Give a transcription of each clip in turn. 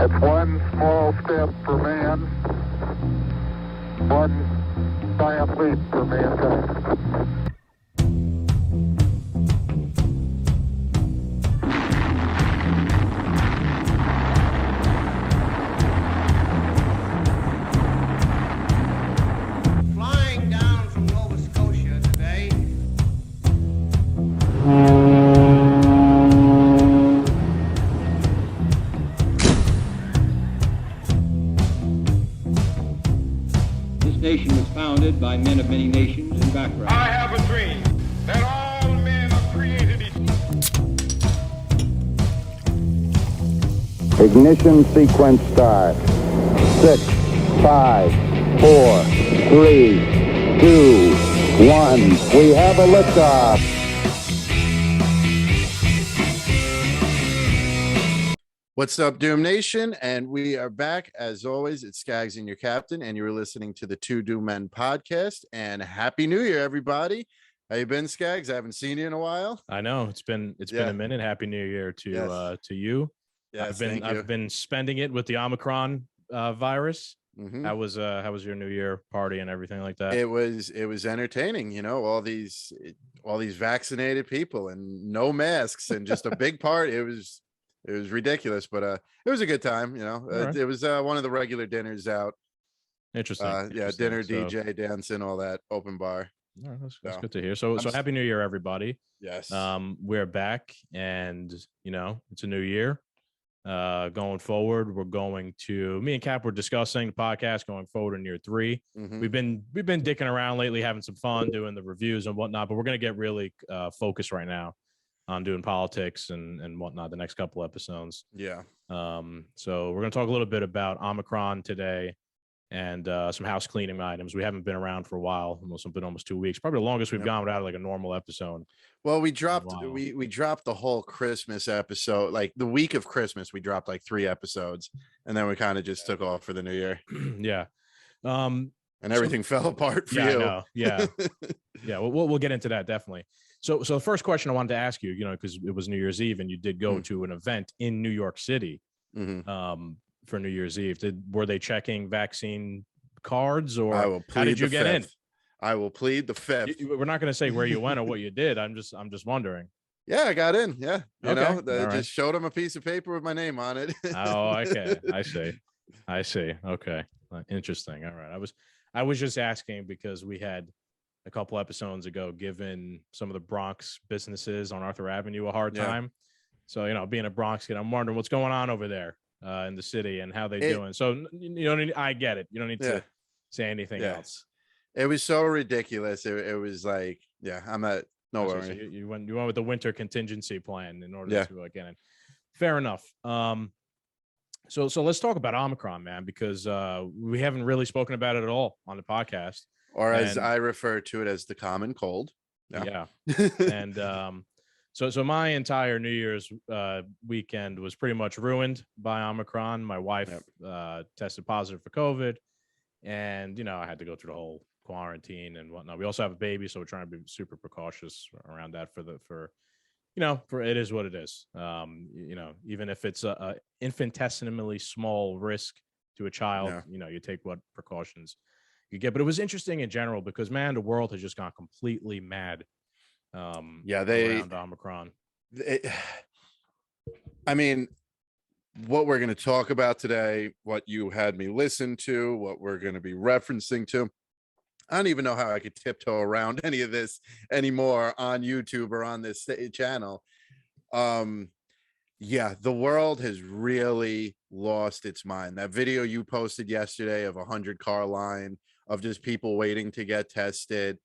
It's one small step for man, one giant leap for mankind. Flying down from Nova Scotia today. This nation was founded by men of many nations and backgrounds. I have a dream that all men are created equal. Ignition sequence start. 6, 5, 4, 3, 2, 1. We have a liftoff. What's up, Doom Nation? And we are back. As always, it's Skaggs and your captain, and you're listening to the Two Doom Men podcast. And Happy New Year, everybody. How you been, Skaggs? I haven't seen you in a while. I know it's been a minute. Happy New Year to you. Yes, I've been spending it with the Omicron virus. Mhm. How was your New Year party and everything like that? It was entertaining, all these vaccinated people and no masks and just a big party. It was ridiculous, but it was a good time. Right. It was one of the regular dinners out. Interesting. Dinner, So, DJ, dancing, all that, open bar. all right, that's So, good to hear. So Happy New Year, everybody. Yes. We're back, and it's a new year. Going forward, me and Cap were discussing the podcast going forward in year 3. Mhm. We've been dicking around lately, having some fun doing the reviews and whatnot, but we're gonna get really focused right now on doing politics and whatnot the next couple episodes. Yeah. So we're gonna talk a little bit about Omicron today and some house cleaning items. We haven't been around for a while, almost 2 weeks, probably the longest we've gone without like a normal episode. Well, we dropped Wow. we dropped the whole Christmas episode, like the week of Christmas. We dropped like 3 episodes, and then we kind of just took off for the new year, Yeah. and everything fell apart for Yeah, I you. know. Yeah. Yeah, we'll get into that definitely. So the first question I wanted to ask you, because it was New Year's Eve and you did go to an event in New York City Mhm. for New Year's Eve. Were they checking vaccine cards, or I will plead how did you the get in? fifth. I will plead the fifth. We're not going to say where you went or what you did. I'm just wondering. Yeah, I got in. Yeah, Okay. All I right. just showed him a piece of paper with my name on it. Oh, okay. I see. Okay. Interesting. All right. I was just asking because we had a couple episodes ago given some of the Bronx businesses on Arthur Avenue a hard Yeah. time. So, being a Bronx kid, I'm wondering what's going on over there in the city and how they doing. So, I get it. You don't need to say anything else. It was so ridiculous. It was like, I'm not. No So worry. you went with the winter contingency plan in order Yeah. to get in. Fair enough. So let's talk about Omicron, man, because we haven't really spoken about it at all on the podcast. Or as And- I refer to it as the common cold. Yeah. And so my entire New Year's weekend was pretty much ruined by Omicron. My wife tested positive for COVID, and I had to go through the whole quarantine and whatnot. We also have a baby, so we're trying to be super precautious around that for it is what it is. Even if it's a infinitesimally small risk to a child, you take what precautions you get. But it was interesting in general because, man, the world has just gone completely mad. Around Omicron. I mean, what we're going to talk about today, what you had me listen to, what we're going to be referencing to. I don't even know how I could tiptoe around any of this anymore on YouTube or on this channel. The world has really lost its mind. That video you posted yesterday of 100-car line of just people waiting to get tested.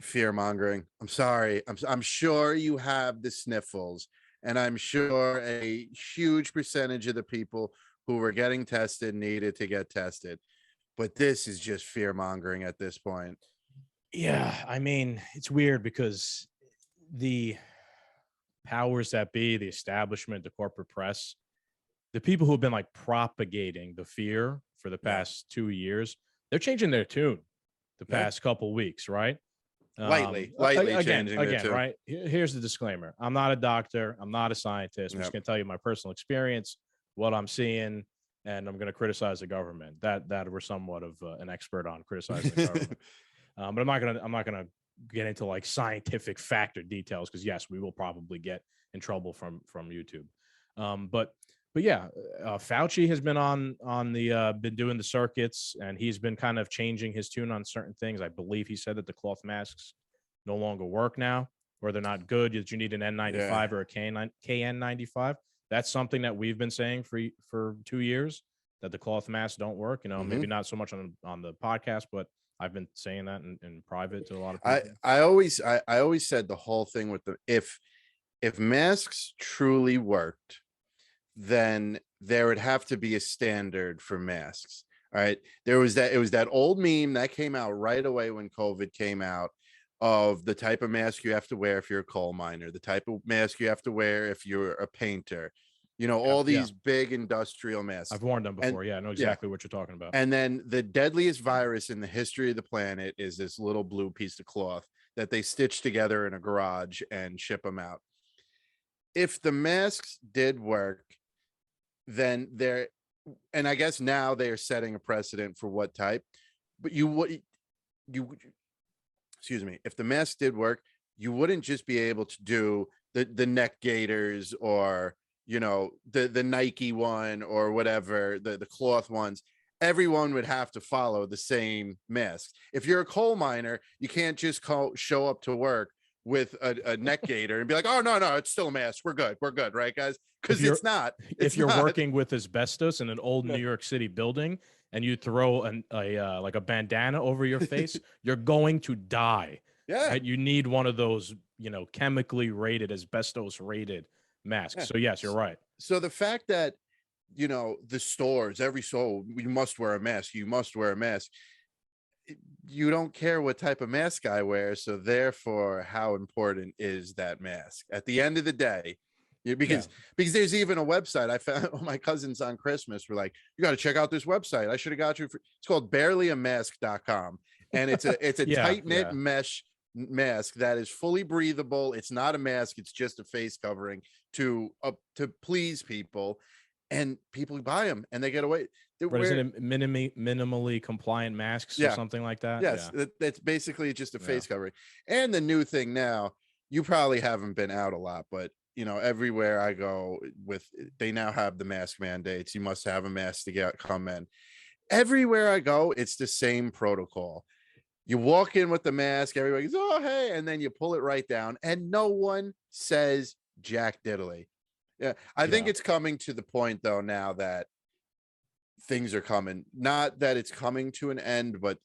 Fear mongering. I'm sorry. I'm sure you have the sniffles, and I'm sure a huge percentage of the people who were getting tested needed to get tested. But this is just fear mongering at this point. Yeah, I mean, it's weird because the powers that be, the establishment, the corporate press, the people who have been like propagating the fear for the past 2 years, they're changing their tune the past couple weeks, right? Lightly again, changing their tune. right? Here's the disclaimer. I'm not a doctor. I'm not a scientist. I'm just going to tell you my personal experience what I'm seeing, and I'm going to criticize the government. That we're somewhat of an expert on criticizing the government. But I'm not gonna get into like scientific fact or details, because yes, we will probably get in trouble from YouTube. But yeah, Fauci has been on the been doing the circuits, and he's been kind of changing his tune on certain things. I believe he said that the cloth masks no longer work now, or they're not good. That you need an N95 or a KN95. That's something that we've been saying for 2 years, that the cloth masks don't work. Maybe not so much on the podcast, but I've been saying that in private to a lot of people. I always said the whole thing with if masks truly worked, then there would have to be a standard for masks. All right. It was that old meme that came out right away when COVID came out, of the type of mask you have to wear if you're a coal miner, the type of mask you have to wear if you're a painter, all these big industrial masks. I've worn them before. I know exactly what you're talking about. And then the deadliest virus in the history of the planet is this little blue piece of cloth that they stitch together in a garage and ship them out. If the masks did work, then and I guess now they are setting a precedent for what type, but excuse me, if the mask did work, you wouldn't just be able to do the neck gaiters, or the Nike one, or whatever, the cloth ones. Everyone would have to follow the same mask. If you're a coal miner, you can't just show up to work with a neck gaiter and be like, oh no, it's still a mask, we're good, right guys? Because it's not. If you're working with asbestos in an old New York City building, and you throw like a bandana over your face, you're going to die. Yeah. Right? You need one of those, chemically rated, asbestos rated masks. Yeah. So yes, you're right. So the fact that, the stores, every store, you must wear a mask. You don't care what type of mask I wear. So therefore, how important is that mask at the end of the day? Because there's even a website I found. My cousins on Christmas were like, you got to check out this website. I should have got you. It's called barelyamask.com. And it's a tight knit mesh mask that is fully breathable. It's not a mask. It's just a face covering to please people, and people buy them and they get away. Isn't it minimally compliant masks or something like that? Yes. That's basically just a face covering. And the new thing now, you probably haven't been out a lot, but everywhere I go they now have the mask mandates. You must have a mask to come in. Everywhere I go, it's the same protocol. You walk in with the mask, everybody goes, oh, hey, and then you pull it right down, and no one says jack diddly. Yeah. I think it's coming to the point though now that things are coming, not that it's coming to an end, but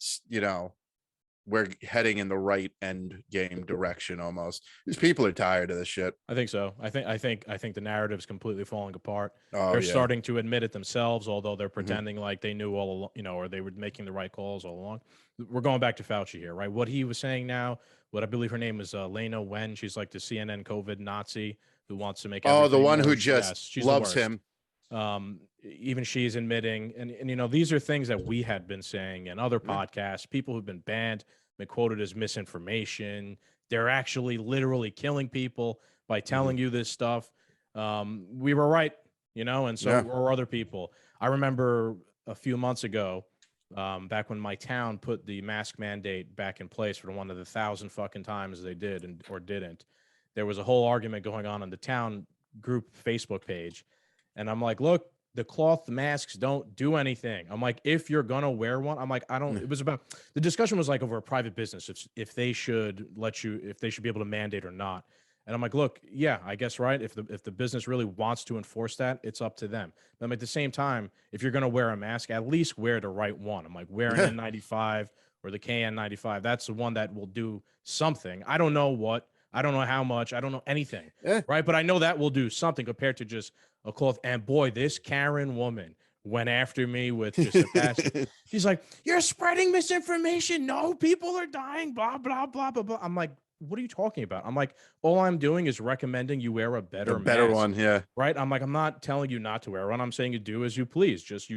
we're heading in the right end game direction almost, because people are tired of this shit. I think so. I think the narrative's completely falling apart. Oh, they're starting to admit it themselves, although they're pretending like they knew all along, or they were making the right calls all along. We're going back to Fauci here, right? What he was saying now, what I believe her name is Lena Wen. She's like the CNN COVID Nazi who wants to make the one who just loves him. Even she's admitting, and these are things that we had been saying in other podcasts. People who've been banned, been quoted as misinformation. They're actually literally killing people by telling you this stuff. We were right, and so were other people. I remember a few months ago, back when my town put the mask mandate back in place for one of the 1,000 fucking times they did or didn't. There was a whole argument going on the town group Facebook page. And I'm like, look, the cloth masks don't do anything. I'm like, if you're going to wear one, I'm like, it was about, the discussion was like over a private business, if they should be able to mandate or not. And I'm like, look, yeah, I guess, right. If the business really wants to enforce that, it's up to them. But at the same time, if you're going to wear a mask, at least wear the right one. I'm like, wear an N95 or the KN95. That's the one that will do something. I don't know what, I don't know how much, I don't know anything. Right. But I know that will do something compared to just a cloth. And boy, this Karen woman went after me with just a pass. She's like, you're spreading misinformation. No, people are dying, blah, blah, blah, blah, blah. I'm like, what are you talking about? I'm like, all I'm doing is recommending you wear a better mask, one. Yeah. Right. I'm like, I'm not telling you not to wear one. I'm saying you do as you please. Just,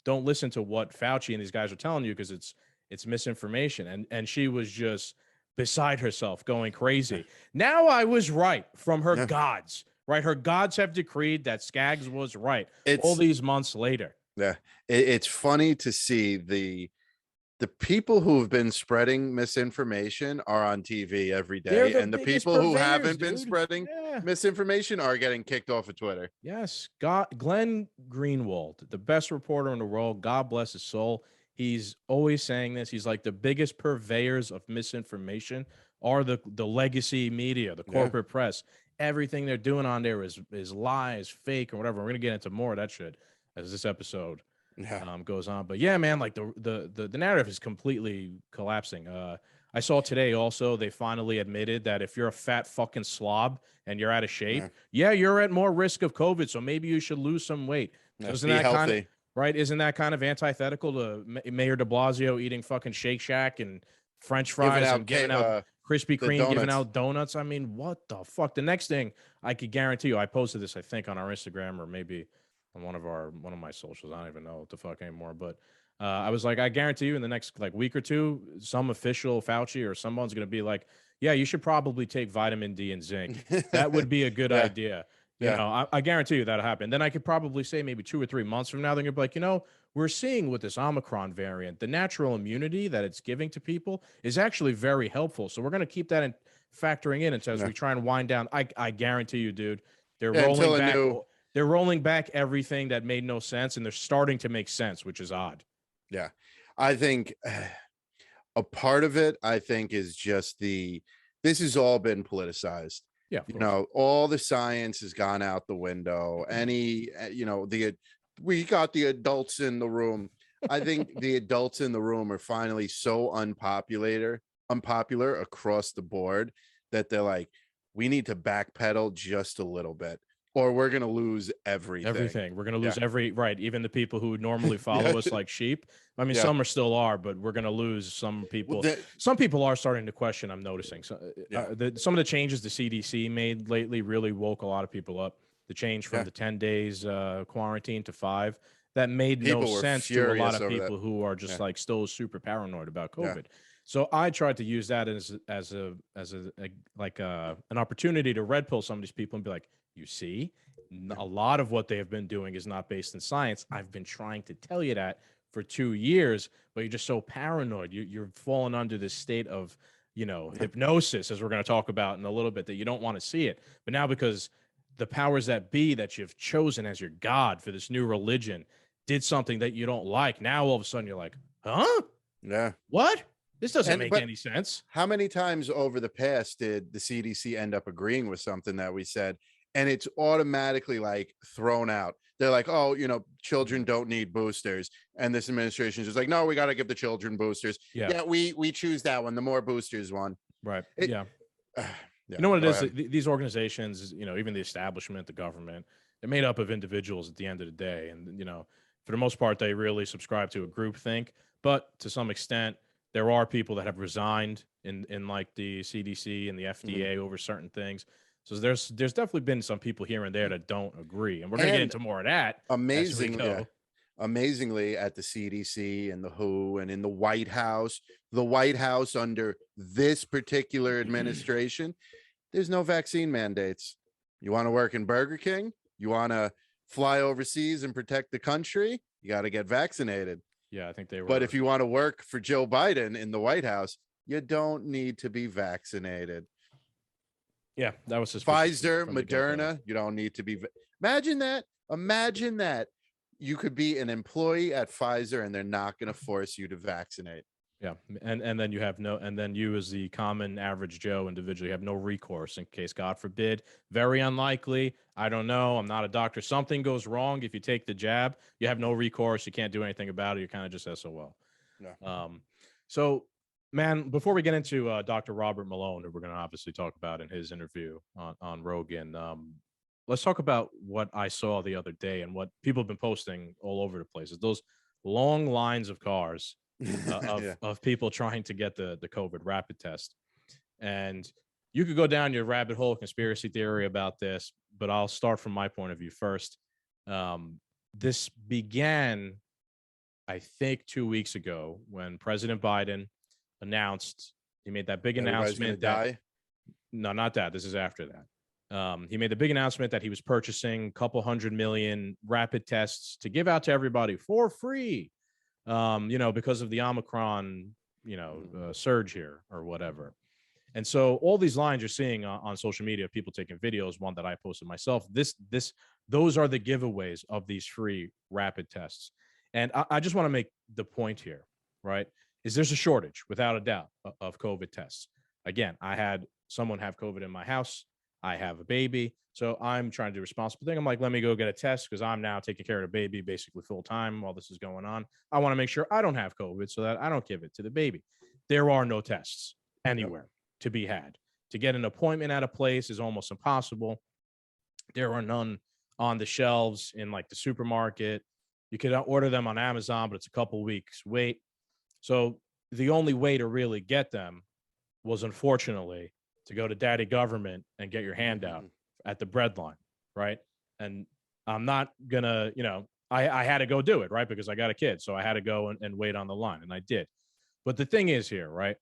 don't listen to what Fauci and these guys are telling you, because it's misinformation. And she was just beside herself, going crazy. Now I was right from her gods. right? Her gods have decreed that Skaggs was right. All It's these months later. yeah. It's funny to see the people who have been spreading misinformation are on TV every They're day, the and the biggest people who purveyors, haven't been dude. spreading Yeah. misinformation are getting kicked off of Twitter. Yes, Glenn Greenwald, the best reporter in the world. God bless his soul. He's always saying this. He's like, the biggest purveyors of misinformation are the legacy media, the Yeah. corporate press. Everything they're doing on there is lies, fake, or whatever. We're gonna get into more of that shit as this episode Yeah. goes on. But yeah, man, like the narrative is completely collapsing. I saw today also they finally admitted that if you're a fat fucking slob and you're out of shape, yeah, you're at more risk of COVID. So maybe you should lose some weight. So isn't Be that healthy. kind of right? Isn't that kind of antithetical to Mayor de Blasio eating fucking Shake Shack and French fries and giving out Krispy Kreme, giving out donuts? I mean, what the fuck? The next thing I could guarantee you, I posted this, I think, on our Instagram or maybe on one of my socials. I don't even know what the fuck anymore. But I was like, I guarantee you in the next like week or two, some official Fauci or someone's going to be like, yeah, you should probably take vitamin D and zinc. That would be a good idea. You know, I guarantee you that'll happen. Then I could probably say maybe 2 or 3 months from now, they're going to be like, you know, we're seeing with this Omicron variant, the natural immunity that it's giving to people is actually very helpful. So we're going to keep that in factoring in as we try and wind down. I guarantee you, dude, they're rolling back. They're rolling back everything that made no sense, and they're starting to make sense, which is odd. Yeah. I think a part of it, I think, is just this has all been politicized. Yeah. You know, all the science has gone out the window. We got the adults in the room. I think the adults in the room are finally so unpopular across the board that they're like, we need to backpedal just a little bit, or we're going to lose everything. We're going to lose even the people who normally follow us like sheep. I mean, some still are, but we're going to lose some people. Some people are starting to question, I'm noticing. So, some of the changes the CDC made lately really woke a lot of people up. The change from the 10 days quarantine to 5, that made no sense to a lot of people who are just like still super paranoid about COVID. So I tried to use that as an opportunity to red pill some of these people and be like, you see, a lot of what they have been doing is not based in science. I've been trying to tell you that for 2 years, but you're just so paranoid. You're falling under this state of, hypnosis, as we're going to talk about in a little bit, that you don't want to see it. But now, because the powers that be that you've chosen as your God for this new religion did something that you don't like, now all of a sudden you're like, huh? Yeah. What? This doesn't make any sense. How many times over the past did the CDC end up agreeing with something that we said, and it's automatically like thrown out? They're like, oh, children don't need boosters. And this administration is just like, no, we got to give the children boosters. Yeah, we choose that one. The more boosters one. Right. You know what it is? These organizations, even the establishment, the government, they're made up of individuals at the end of the day. And, for the most part, they really subscribe to a group think. But to some extent, there are people that have resigned in like the CDC and the FDA over certain things. So there's definitely been some people here and there that don't agree. And we're going to get into more of that. Amazingly, at the CDC and the WHO and in the White House under this particular administration, there's no vaccine mandates. You want to work in Burger King? You want to fly overseas and protect the country? You got to get vaccinated. Yeah, I think they were. But if you want to work for Joe Biden in the White House, you don't need to be vaccinated. Yeah, that was his Pfizer, Moderna. You don't need to be. Imagine that. You could be an employee at Pfizer and they're not going to force you to vaccinate. Yeah, and then you have you as the common average Joe individual, you have no recourse in case, God forbid, very unlikely. I don't know. I'm not a doctor. Something goes wrong. If you take the jab, you have no recourse. You can't do anything about it. You're kind of just SOL. Yeah. So, man, before we get into Dr. Robert Mallone, who we're going to obviously talk about in his interview on Rogan, let's talk about what I saw the other day and what people have been posting all over the place. Those long lines of cars of people trying to get the COVID rapid test. And you could go down your rabbit hole conspiracy theory about this, but I'll start from my point of view first. This began, I think, 2 weeks ago when President Biden announced, he made that big announcement that, no, not that. This is after that. He made the big announcement that he was purchasing a couple 100 million rapid tests to give out to everybody for free, because of the Omicron, surge here or whatever. And so all these lines you're seeing on social media, people taking videos, one that I posted myself, those are the giveaways of these free rapid tests. And I just want to make the point here, right? Is there's a shortage, without a doubt, of COVID tests. Again, I had someone have COVID in my house. I have a baby. So I'm trying to do a responsible thing. I'm like, let me go get a test because I'm now taking care of the baby basically full time while this is going on. I want to make sure I don't have COVID so that I don't give it to the baby. There are no tests anywhere to be had. To get an appointment at a place is almost impossible. There are none on the shelves in like the supermarket. You could order them on Amazon, but it's a couple weeks wait. So the only way to really get them was, unfortunately, to go to daddy government and get your hand out at the bread line, right? And I'm not gonna, I had to go do it, right? Because I got a kid. So I had to go and wait on the line, and I did. But the thing is here, right?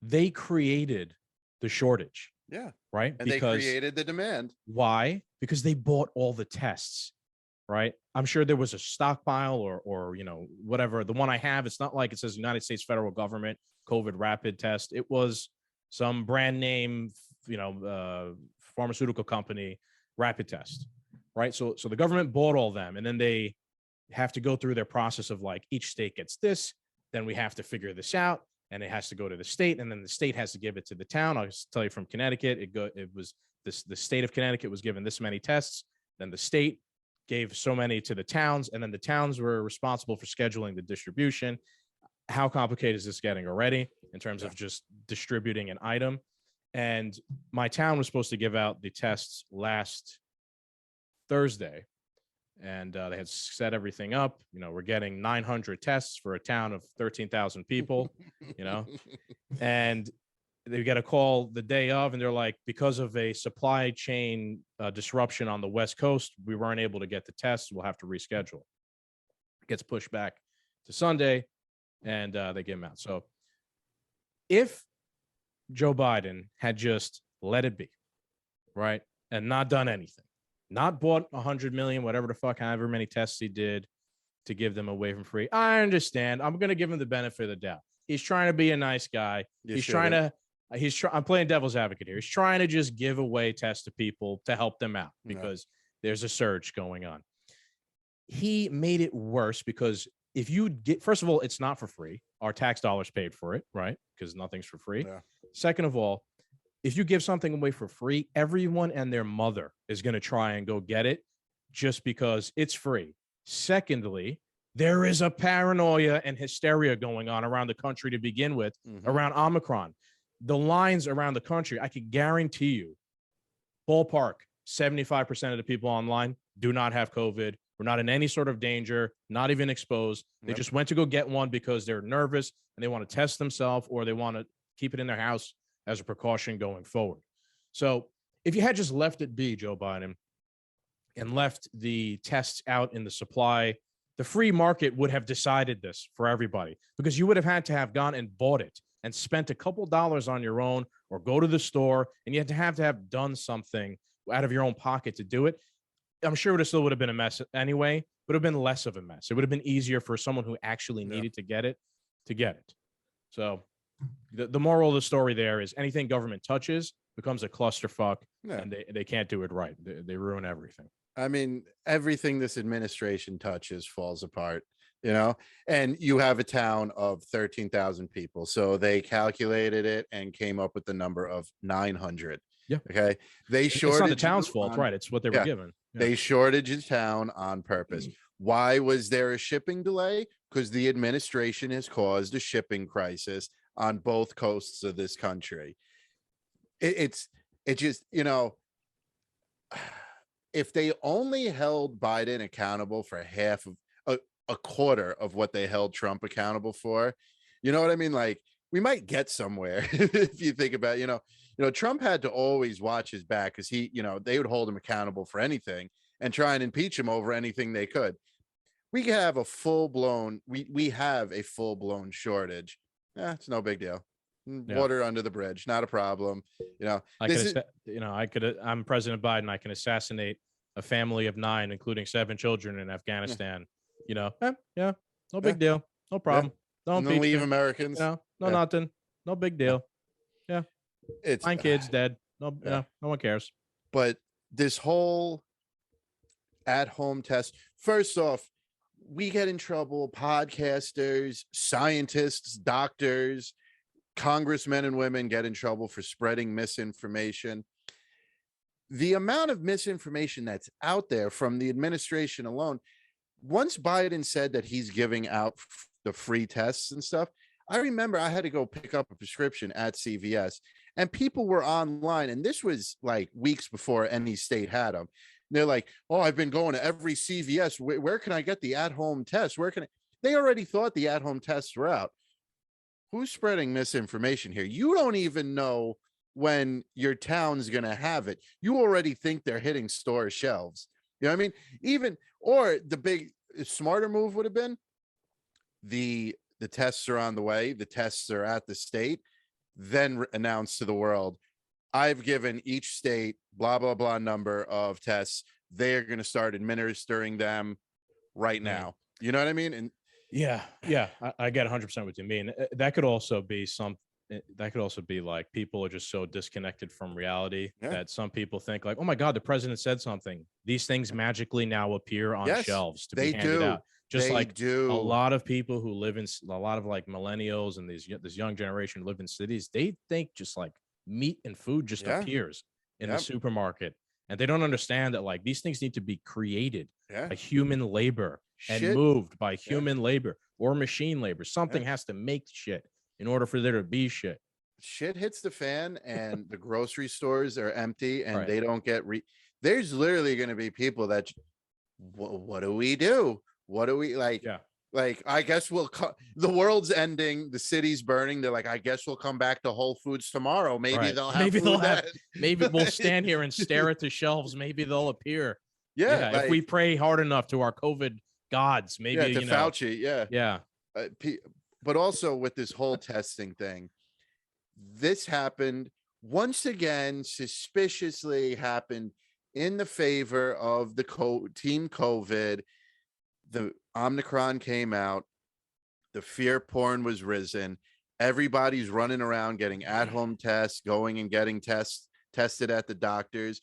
They created the shortage. Yeah. Right. And because they created the demand. Why? Because they bought all the tests. Right. I'm sure there was a stockpile or whatever. The one I have, it's not like it says United States federal government COVID rapid test. It was some brand name, pharmaceutical company rapid test. Right. So the government bought all them, and then they have to go through their process of like each state gets this. Then we have to figure this out. And it has to go to the state, and then the state has to give it to the town. I'll just tell you from Connecticut, the state of Connecticut was given this many tests. Then the state gave so many to the towns, and then the towns were responsible for scheduling the distribution. How complicated is this getting already in terms of just distributing an item? And my town was supposed to give out the tests last Thursday. And they had set everything up. We're getting 900 tests for a town of 13,000 people, and they get a call the day of, and they're like, because of a supply chain disruption on the West Coast, we weren't able to get the tests. We'll have to reschedule. It gets pushed back to Sunday, and they get them out. So if Joe Biden had just let it be, right, and not done anything, not bought 100 million, whatever the fuck, however many tests he did to give them away from free. I understand. I'm going to give him the benefit of the doubt. He's trying to be a nice guy. I'm playing devil's advocate here. He's trying to just give away tests to people to help them out because there's a surge going on. He made it worse because first of all, it's not for free. Our tax dollars paid for it, right? Because nothing's for free. Yeah. Second of all, if you give something away for free, everyone and their mother is going to try and go get it just because it's free. Secondly, there is a paranoia and hysteria going on around the country to begin with around Omicron. The lines around the country, I can guarantee you, ballpark, 75% of the people online do not have COVID. We're not in any sort of danger, not even exposed. They just went to go get one because they're nervous and they want to test themselves, or they want to keep it in their house as a precaution going forward. So if you had just left it be, Joe Biden, and left the tests out in the supply, the free market would have decided this for everybody, because you would have had to have gone and bought it and spent a couple dollars on your own, or go to the store, and you had to have done something out of your own pocket to do it. I'm sure it still would have been a mess anyway, but it would have been less of a mess. It would have been easier for someone who actually needed to get it. So the moral of the story there is anything government touches becomes a clusterfuck, and they can't do it right. They ruin everything. I mean, everything this administration touches falls apart, and you have a town of 13,000 people. So they calculated it and came up with the number of 900. Yeah. Okay. It's not the town's fault, right? It's what they were given. Yeah. They shortage the town on purpose. Why was there a shipping delay? Because the administration has caused a shipping crisis on both coasts of this country. It's just, if they only held Biden accountable for half of a quarter of what they held Trump accountable for, you know what I mean? Like, we might get somewhere if you think about, Trump had to always watch his back, because they would hold him accountable for anything and try and impeach him over anything they could. We have a full-blown, we have a full-blown shortage. It's no big deal. water under the bridge, not a problem. You know, I'm President Biden. I can assassinate a family of 9, including 7 children in Afghanistan. You know, no big deal, no problem. Don't leave Americans. You know, nothing, no big deal. Yeah, it's 9 kids dead. No, no one cares. But this whole at-home test, first off, we get in trouble. Podcasters, scientists, doctors, congressmen and women get in trouble for spreading misinformation. The amount of misinformation that's out there from the administration alone, once Biden said that he's giving out the free tests and stuff, I remember I had to go pick up a prescription at CVS and people were online. And this was like weeks before any state had them. They're like, oh, I've been going to every CVS. Where can I get the at-home test? They already thought the at-home tests were out. Who's spreading misinformation here? You don't even know when your town's going to have it. You already think they're hitting store shelves. You know what I mean? Or the big smarter move would have been the tests are on the way. The tests are at the state. Then announce to the world, I've given each state blah, blah, blah number of tests. They're going to start administering them right now. You know what I mean? And yeah, I get 100% what you mean. That could also be like people are just so disconnected from reality that some people think like, oh my God, the president said something. These things magically now appear on shelves to be handed out. Just a lot of people who live in a lot of like millennials and this young generation live in cities, they think just like meat and food just appears in the supermarket. And they don't understand that like these things need to be created by human labor and moved by human labor or machine labor. Something has to make shit in order for there to be shit. Shit hits the fan and the grocery stores are empty and they don't get there's literally going to be people that what do we do? What do we like? Like, I guess the world's ending, the city's burning. They're like, I guess we'll come back to Whole Foods tomorrow. Maybe they'll have maybe we'll stand here and stare at the shelves. Maybe they'll appear. Like, if we pray hard enough to our COVID gods, maybe to Fauci. Yeah. But also with this whole testing thing, this happened once again, suspiciously happened in the favor of the team COVID. The Omicron came out, the fear porn was risen. Everybody's running around getting at-home tests, going and getting tested at the doctors.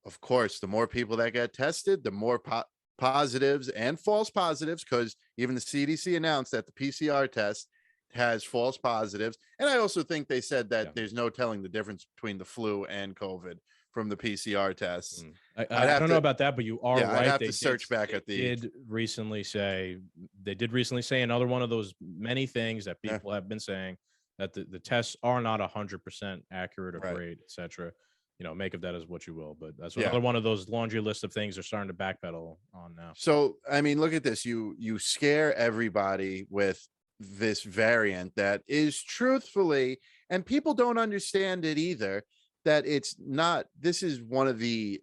Of course, the more people that get tested, the more positives and false positives, because even the CDC announced that the PCR test has false positives. And I also think they said that there's no telling the difference between the flu and COVID from the PCR tests. I don't know about that, but you are right. I'd have to search back at they did recently say another one of those many things that people have been saying, that the tests are not 100% accurate or great, etc. You know, make of that as what you will, but that's another one of those laundry list of things they're starting to backpedal on now. So, I mean, look at this. You scare everybody with this variant that is truthfully, and people don't understand it either, that it's not, this is one of the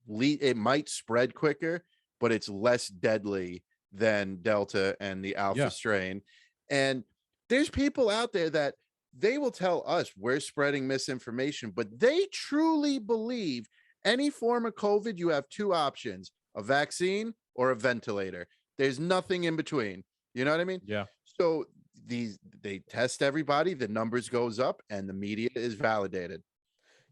it might spread quicker, but it's less deadly than Delta and the Alpha strain. And there's people out there that they will tell us we're spreading misinformation, but they truly believe any form of COVID, you have 2 options, a vaccine or a ventilator. There's nothing in between. You know what I mean? Yeah. So they test everybody, the numbers goes up, and the media is validated.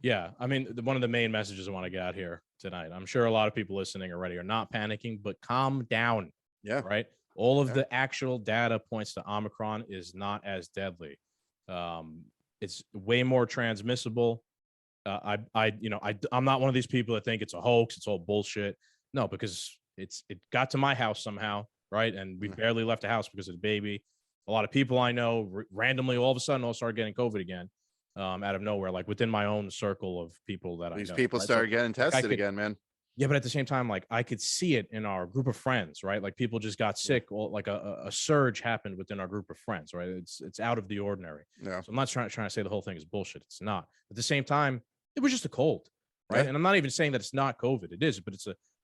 Yeah, I mean, one of the main messages I want to get out here tonight, I'm sure a lot of people listening already are not panicking, but calm down. Yeah. Right. All of the actual data points to Omicron is not as deadly. It's way more transmissible. I'm not one of these people that think it's a hoax. It's all bullshit. No, because it got to my house somehow. Right. And we barely left the house because of the baby. A lot of people I know randomly all of a sudden all started getting COVID again. Out of nowhere, like within my own circle of people that these I know. People started getting tested again, man. Yeah, but at the same time, like I could see it in our group of friends, right? Like people just got sick, or like a surge happened within our group of friends, right? It's out of the ordinary. Yeah. So I'm not trying to say the whole thing is bullshit. It's not. At the same time, it was just a cold, right? Yeah. And I'm not even saying that it's not COVID. It is, but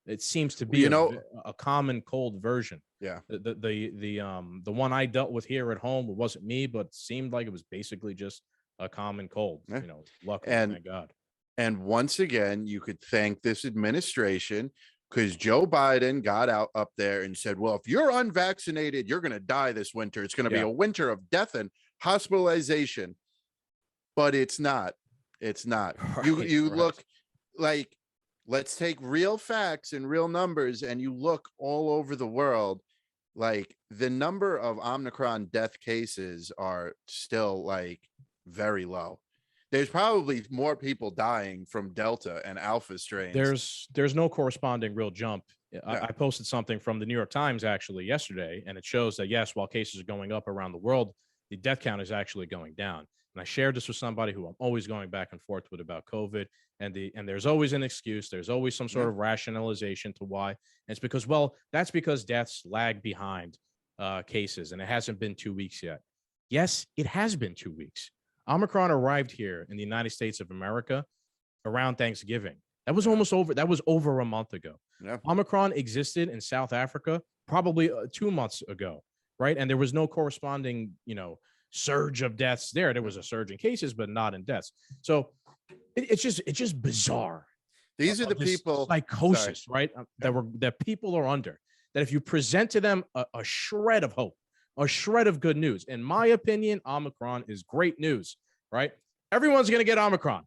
it seems to be a common cold version. Yeah. The one I dealt with here at home, it wasn't me, but it seemed like it was basically just a common cold. Yeah. Luckily, And thank God. And once again, you could thank this administration because Joe Biden got out up there and said, well, if you're unvaccinated, you're going to die this winter. It's going to be a winter of death and hospitalization. But it's not. It's not. You look like, let's take real facts and real numbers, and you look all over the world, like the number of Omicron death cases are still like very low. There's probably more people dying from Delta and Alpha strains. There's no corresponding real jump. I posted something from the New York Times actually yesterday, and it shows that yes, while cases are going up around the world, the death count is actually going down. And I shared this with somebody who I'm always going back and forth with about COVID, and there's always an excuse. There's always some sort of rationalization to why. And it's because, well, that's because deaths lag behind cases, and it hasn't been 2 weeks yet. Yes, it has been 2 weeks. Omicron arrived here in the United States of America around Thanksgiving. That was almost over. That was over a month ago. Yeah. Omicron existed in South Africa probably 2 months ago, right? And there was no corresponding, surge of deaths there. There was a surge in cases, but not in deaths. So it's just bizarre. These are the people psychosis, right? That people are under. That if you present to them a shred of hope, a shred of good news, in my opinion, Omicron is great news, right? Everyone's going to get Omicron,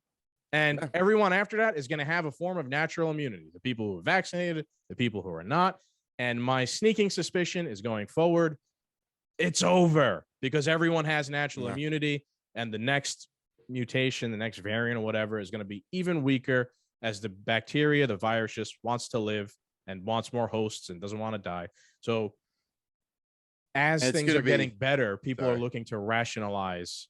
and everyone after that is going to have a form of natural immunity. The people who are vaccinated, the people who are not. And my sneaking suspicion is going forward, it's over because everyone has natural immunity, and the next mutation, the next variant or whatever is going to be even weaker as the bacteria, the virus just wants to live and wants more hosts and doesn't want to die. So as things are getting better, people are looking to rationalize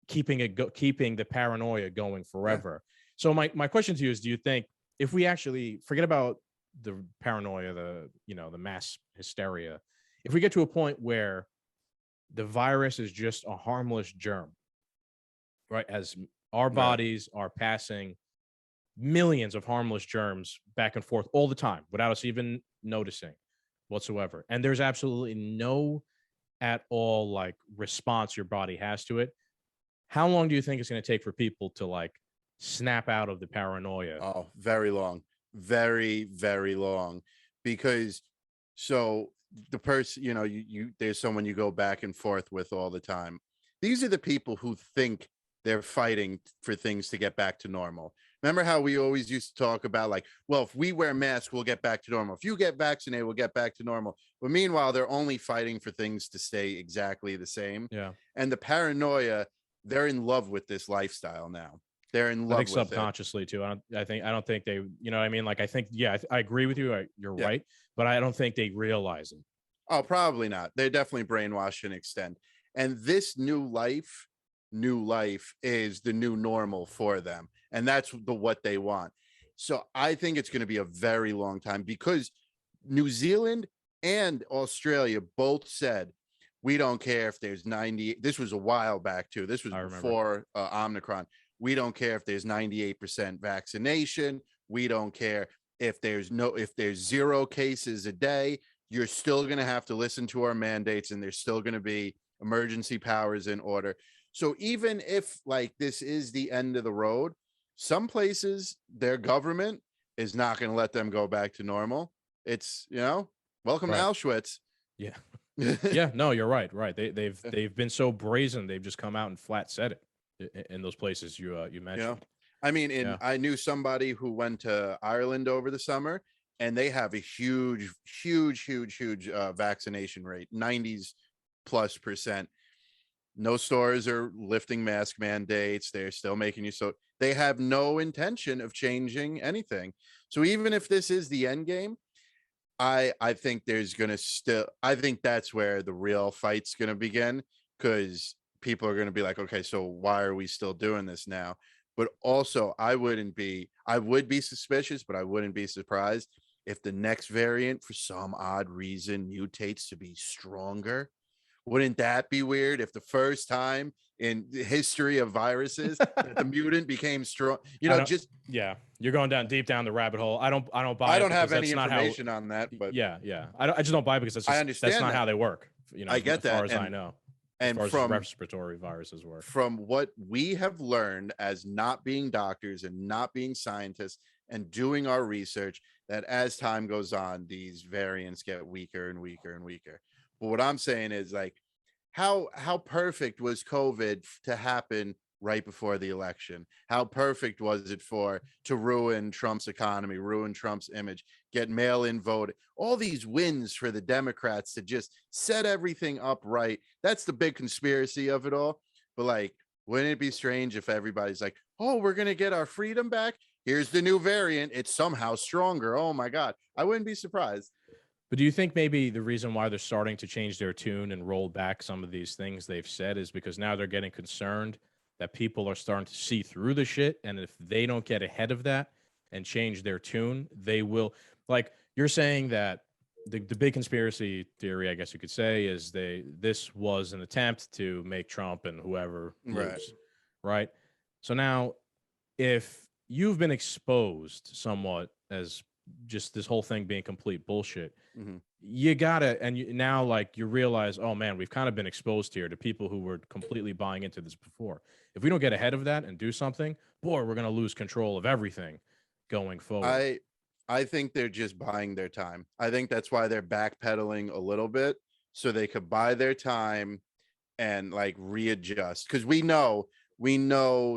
keeping the paranoia going forever. So my question to you is, do you think if we actually forget about the paranoia, the mass hysteria, if we get to a point where the virus is just a harmless germ, right? As our bodies are passing millions of harmless germs back and forth all the time without us even noticing whatsoever. And there's absolutely no at all like response your body has to it. How long do you think it's going to take for people to like snap out of the paranoia? Oh, very long, very, very long. Because so the person, you there's someone you go back and forth with all the time. These are the people who think they're fighting for things to get back to normal. Remember how we always used to talk about like, well, if we wear masks, we'll get back to normal. If you get vaccinated, we'll get back to normal. But meanwhile, they're only fighting for things to stay exactly the same. Yeah. And the paranoia, they're in love with this lifestyle now. They're in love with it. I think subconsciously too. I don't think they, what I mean? Like, I think, I agree with you. You're right. But I don't think they realize it. Oh, probably not. They're definitely brainwashed to an extent. And this new life is the new normal for them. And that's what they want. So I think it's going to be a very long time because New Zealand and Australia both said, we don't care if there's 90. This was a while back too. This was before Omicron. We don't care if there's 98% vaccination. We don't care if there's 0 cases a day. You're still going to have to listen to our mandates, and there's still going to be emergency powers in order. So even if like this is the end of the road, some places their government is not going to let them go back to normal. It's, welcome to Auschwitz. Yeah. Yeah, no, you're right. Right. They've been so brazen. They've just come out and flat said it in those places you mentioned. I mean, I knew somebody who went to Ireland over the summer, and they have a huge vaccination rate, 90+%. No stores are lifting mask mandates. They're still making you so they have no intention of changing anything. So even if this is the end game, I think there's going to I think that's where the real fight's going to begin, because people are going to be like, okay, so why are we still doing this now? But also I would be suspicious, but I wouldn't be surprised if the next variant for some odd reason mutates to be stronger. Wouldn't that be weird if the first time in the history of viruses that the mutant became strong? You're going deep down the rabbit hole. I don't buy. I don't have any information on that, but I just don't buy it because I understand that's not how they work. I get as far as I know. as And far as from respiratory viruses work. from what we have learned as not being doctors and not being scientists and doing our research, that as time goes on, these variants get weaker and weaker and weaker. But what I'm saying is, like, how perfect was COVID to happen right before the election? How perfect was it to ruin Trump's economy, ruin Trump's image, get mail-in vote, all these wins for the Democrats to just set everything up right? That's the big conspiracy of it all. But like, wouldn't it be strange if everybody's like, oh, we're gonna get our freedom back, here's the new variant, it's somehow stronger, oh my god? I wouldn't be surprised. But do you think maybe the reason why they're starting to change their tune and roll back some of these things they've said is because now they're getting concerned that people are starting to see through the shit, and if they don't get ahead of that and change their tune, they will. Like you're saying that the big conspiracy theory, I guess you could say, is this was an attempt to make Trump and whoever lose, right? So now, if you've been exposed somewhat as just this whole thing being complete bullshit, you gotta, and now like you realize, oh man, we've kind of been exposed here to people who were completely buying into this before. If we don't get ahead of that and do something, boy, we're gonna lose control of everything going forward. I think they're just buying their time. I think that's why they're backpedaling a little bit, so they could buy their time and like readjust, because we know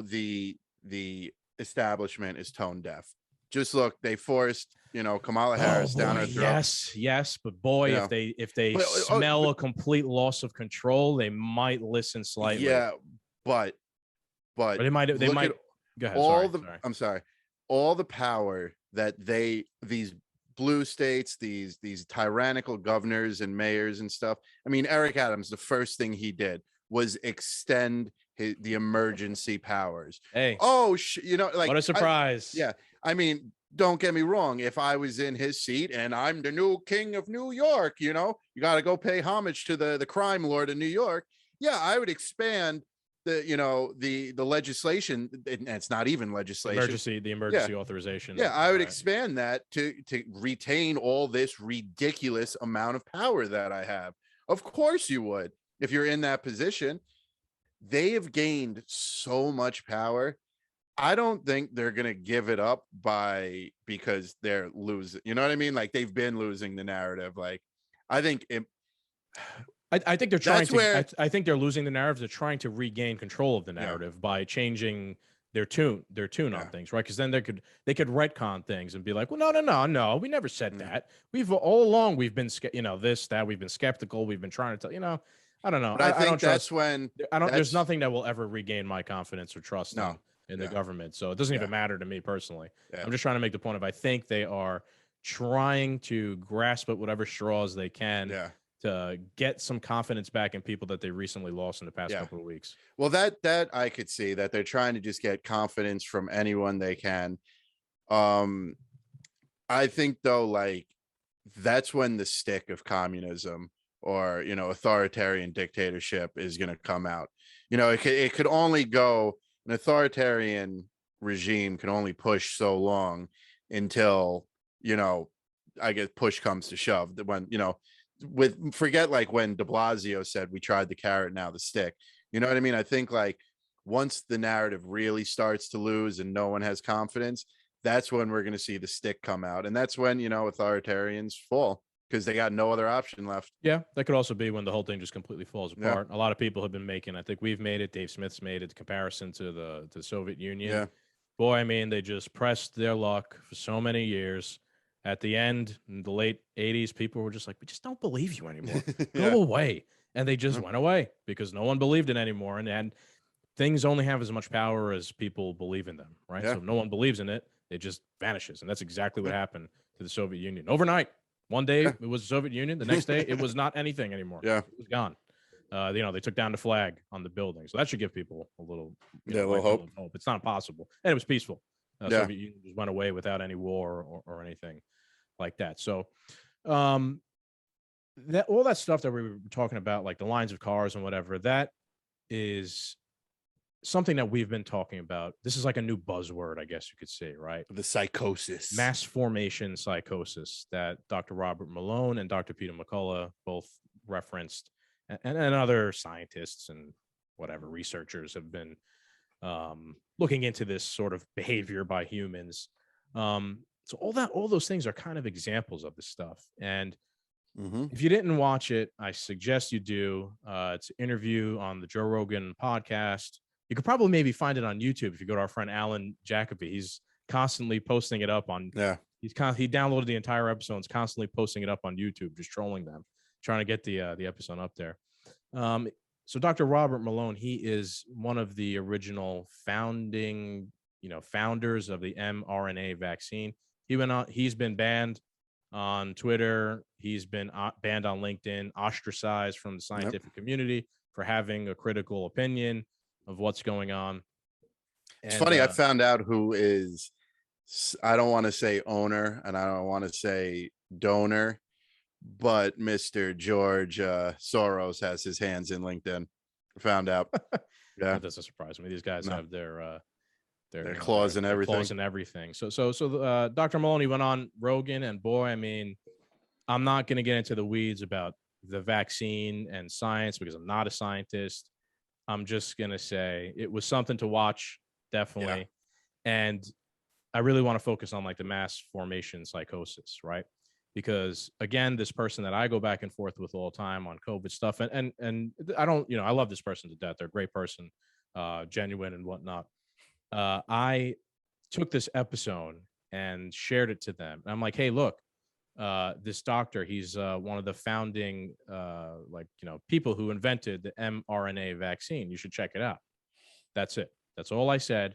the establishment is tone deaf. Just look, they forced Kamala Harris down her throat. Yes, but boy, if they smell a complete loss of control, they might listen slightly. Yeah, but they might go ahead. I'm sorry. All the power that these blue states, these tyrannical governors and mayors and stuff. I mean, Eric Adams, the first thing he did was extend the emergency powers. Hey, like, what a surprise! I mean, don't get me wrong. If I was in his seat and I'm the new king of New York, you got to go pay homage to the crime lord of New York. Yeah, I would expand the legislation. And it's not even legislation. The emergency authorization. Yeah, I would expand that to retain all this ridiculous amount of power that I have. Of course you would. If you're in that position, they have gained so much power. I don't think they're going to give it up because they're losing. You know what I mean? Like, they've been losing the narrative. Like, I think I think they're trying to. I think they're losing the narrative. They're trying to regain control of the narrative by changing their tune on things, right? Because then they could retcon things and be like, well, no, we never said that. We've all along we've been we've been skeptical. We've been trying to tell I don't know. But I think that's when there's nothing that will ever regain my confidence or trust in the government. So it doesn't even matter to me personally. I'm just trying to make the point of, I think they are trying to grasp at whatever straws they can to get some confidence back in people that they recently lost in the past couple of weeks. Well, that I could see that they're trying to just get confidence from anyone they can. I think though, like, that's when the stick of communism or authoritarian dictatorship is going to come out. It could only go, an authoritarian regime can only push so long until I guess push comes to shove. When forget like when de Blasio said we tried the carrot, now the stick. You know what I mean? I think like once the narrative really starts to lose and no one has confidence, that's when we're going to see the stick come out, and that's when authoritarians fall, because they got no other option left. Yeah, that could also be when the whole thing just completely falls apart. A lot of people have been making, I think we've made it, Dave Smith's made it, the comparison to the Soviet Union. Yeah. Boy, I mean, they just pressed their luck for so many years. At the end, in the late 80s, people were just like, we just don't believe you anymore. Go away. And they just went away because no one believed it anymore. And things only have as much power as people believe in them, right? So if no one believes in it, it just vanishes. And that's exactly what happened to the Soviet Union. Overnight. One day it was the Soviet Union. The next day it was not anything anymore. It was gone. They took down the flag on the building. So that should give people a little, a little hope. It's not impossible. And it was peaceful. Soviet Union just went away without any war or anything like that. So that all that stuff that we were talking about, like the lines of cars and whatever, that is something that we've been talking about. This is like a new buzzword, I guess you could say, right? The psychosis. Mass formation psychosis that Dr. Robert Mallone and Dr. Peter McCullough both referenced. and other scientists and whatever researchers have been looking into this sort of behavior by humans. So all those things are kind of examples of this stuff. And if you didn't watch it, I suggest you do. It's an interview on the Joe Rogan podcast. You could probably maybe find it on YouTube if you go to our friend Alan Jacoby. He's constantly posting it up on. Yeah. He downloaded the entire episode. And is constantly posting it up on YouTube, just trolling them, trying to get the episode up there. So Dr. Robert Mallone, he is one of the original founders of the mRNA vaccine. He's been banned on Twitter. He's been banned on LinkedIn, ostracized from the scientific community for having a critical opinion of what's going on. It's funny. I found out who is, I don't want to say owner and I don't want to say donor, but Mr. George Soros has his hands in LinkedIn. Found out. Yeah. That doesn't surprise me. These guys have their claws and everything. Claws and everything. So Dr. Maloney went on Rogan, and boy, I mean, I'm not going to get into the weeds about the vaccine and science because I'm not a scientist. I'm just going to say it was something to watch, definitely. Yeah. And I really want to focus on like the mass formation psychosis, right? Because again, this person that I go back and forth with all the time on COVID stuff, and I don't, I love this person to death. They're a great person, genuine and whatnot. I took this episode and shared it to them. And I'm like, hey, look, this doctor, he's one of the founding, people who invented the mRNA vaccine. You should check it out. That's it. That's all I said.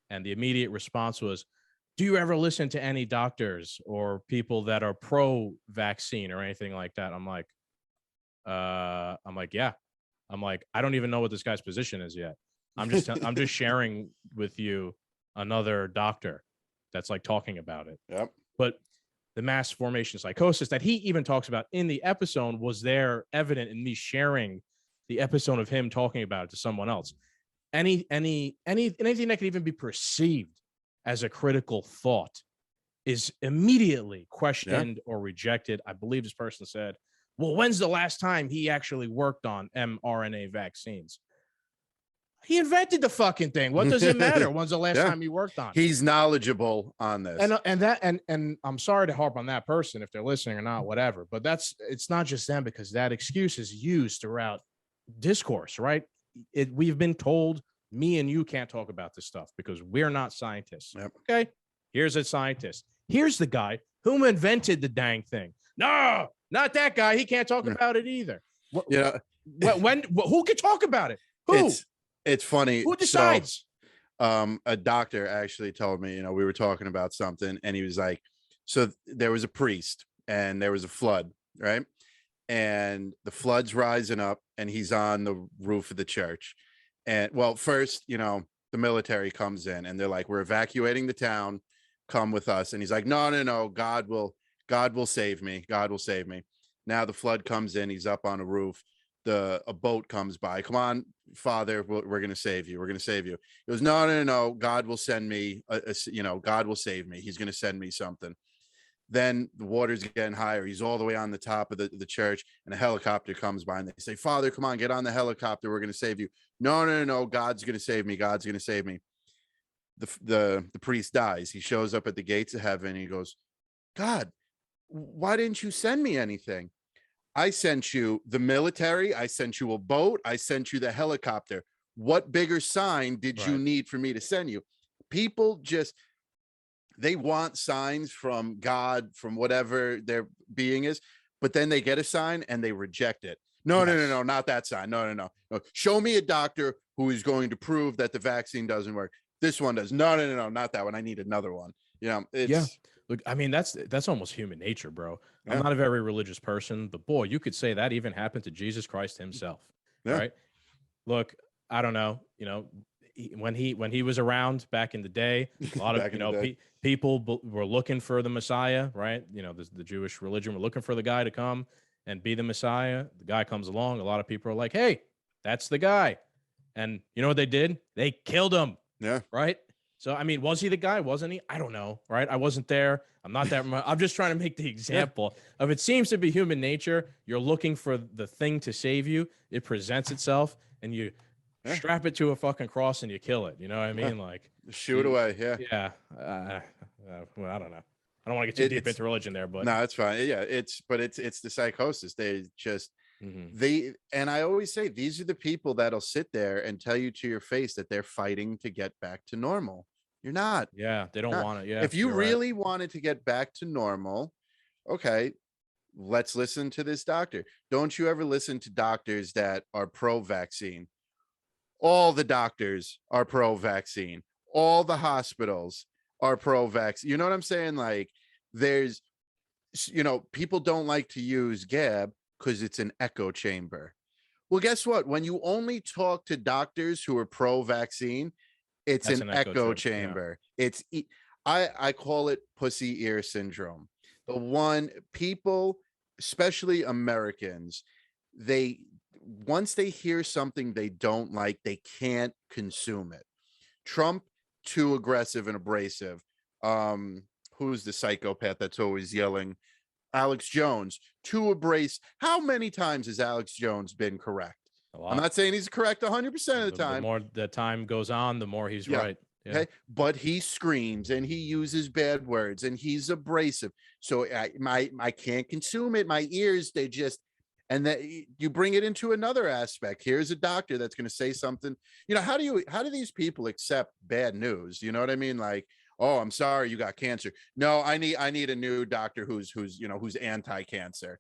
And the immediate response was, do you ever listen to any doctors or people that are pro-vaccine or anything like that? I'm like, yeah. I'm like, I don't even know what this guy's position is yet. I'm just sharing with you another doctor that's like talking about it. Yep. But the mass formation psychosis that he even talks about in the episode was there evident in me sharing the episode of him talking about it to someone else. Anything that could even be perceived as a critical thought is immediately questioned or rejected. I believe this person said, well, when's the last time he actually worked on mRNA vaccines? He invented the fucking thing. What does it matter? When's the last time he worked on it? He's knowledgeable on this. And I'm sorry to harp on that person if they're listening or not, whatever, but it's not just them, because that excuse is used throughout discourse, right? We've been told me and you can't talk about this stuff because we're not scientists. Yep. Okay. Here's a scientist. Here's the guy who invented the dang thing. No, not that guy. He can't talk about it either. Who can talk about it? Who? It's funny. Who decides? So, a doctor actually told me, we were talking about something, and he was like, so there was a priest and there was a flood, right? And the flood's rising up and he's on the roof of the church. And well, first, the military comes in and they're like, we're evacuating the town. Come with us. And he's like, no. God will save me. God will save me. Now the flood comes in. He's up on a roof. A boat comes by. Come on, Father, we're going to save you. We're going to save you. He goes, no. God will send me, God will save me. He's going to send me something. Then the water's getting higher. He's all the way on the top of the church, and a helicopter comes by, and they say, Father, come on, get on the helicopter. We're going to save you. No. God's going to save me. God's going to save me. The priest dies. He shows up at the gates of heaven. And he goes, God, why didn't you send me anything? I sent you the military. I sent you a boat. I sent you the helicopter. What bigger sign did you need for me to send you? People they want signs from God, from whatever their being is, but then they get a sign and they reject it. No, not that sign. No. Show me a doctor who is going to prove that the vaccine doesn't work. This one does. No, not that one. I need another one. Look, I mean, that's almost human nature, bro. I'm not a very religious person, but boy, you could say that even happened to Jesus Christ himself, right? Look, I don't know, when he was around back in the day, a lot of people were looking for the Messiah, right? The Jewish religion were looking for the guy to come and be the Messiah. The guy comes along. A lot of people are like, hey, that's the guy. And you know what they did? They killed him. Yeah. Right. So, I mean, was he the guy? Wasn't he? I don't know, right? I wasn't there. I'm not that. I'm just trying to make the example of it seems to be human nature. You're looking for the thing to save you. It presents itself, and you strap it to a fucking cross and you kill it. You know what I mean? Like Shoot away. Yeah. Yeah. Well, I don't know. I don't want to get too deep into religion there, but no, it's fine. Yeah, it's the psychosis. They just and I always say these are the people that'll sit there and tell you to your face that they're fighting to get back to normal. You're not. Yeah, they don't want it. Yeah. If you really wanted to get back to normal, okay, let's listen to this doctor. Don't you ever listen to doctors that are pro-vaccine. All the doctors are pro-vaccine. All the hospitals are pro-vaccine. You know what I'm saying? Like there's, people don't like to use Gab because it's an echo chamber. Well, guess what? When you only talk to doctors who are pro-vaccine, it's an echo chamber. Yeah. It's I call it pussy ear syndrome. The one people, especially Americans, once they hear something they don't like, they can't consume it. Trump, too aggressive and abrasive. Who's the psychopath that's always yelling? Alex Jones, too abrasive. How many times has Alex Jones been correct? I'm not saying he's correct 100% of the time. The more the time goes on, the more he's right. Yeah. Okay, but he screams and he uses bad words and he's abrasive. So I can't consume it. My ears, they just, and that you bring it into another aspect. Here's a doctor that's going to say something. How do these people accept bad news? You know what I mean? Like, oh, I'm sorry you got cancer. No, I need a new doctor who's anti-cancer.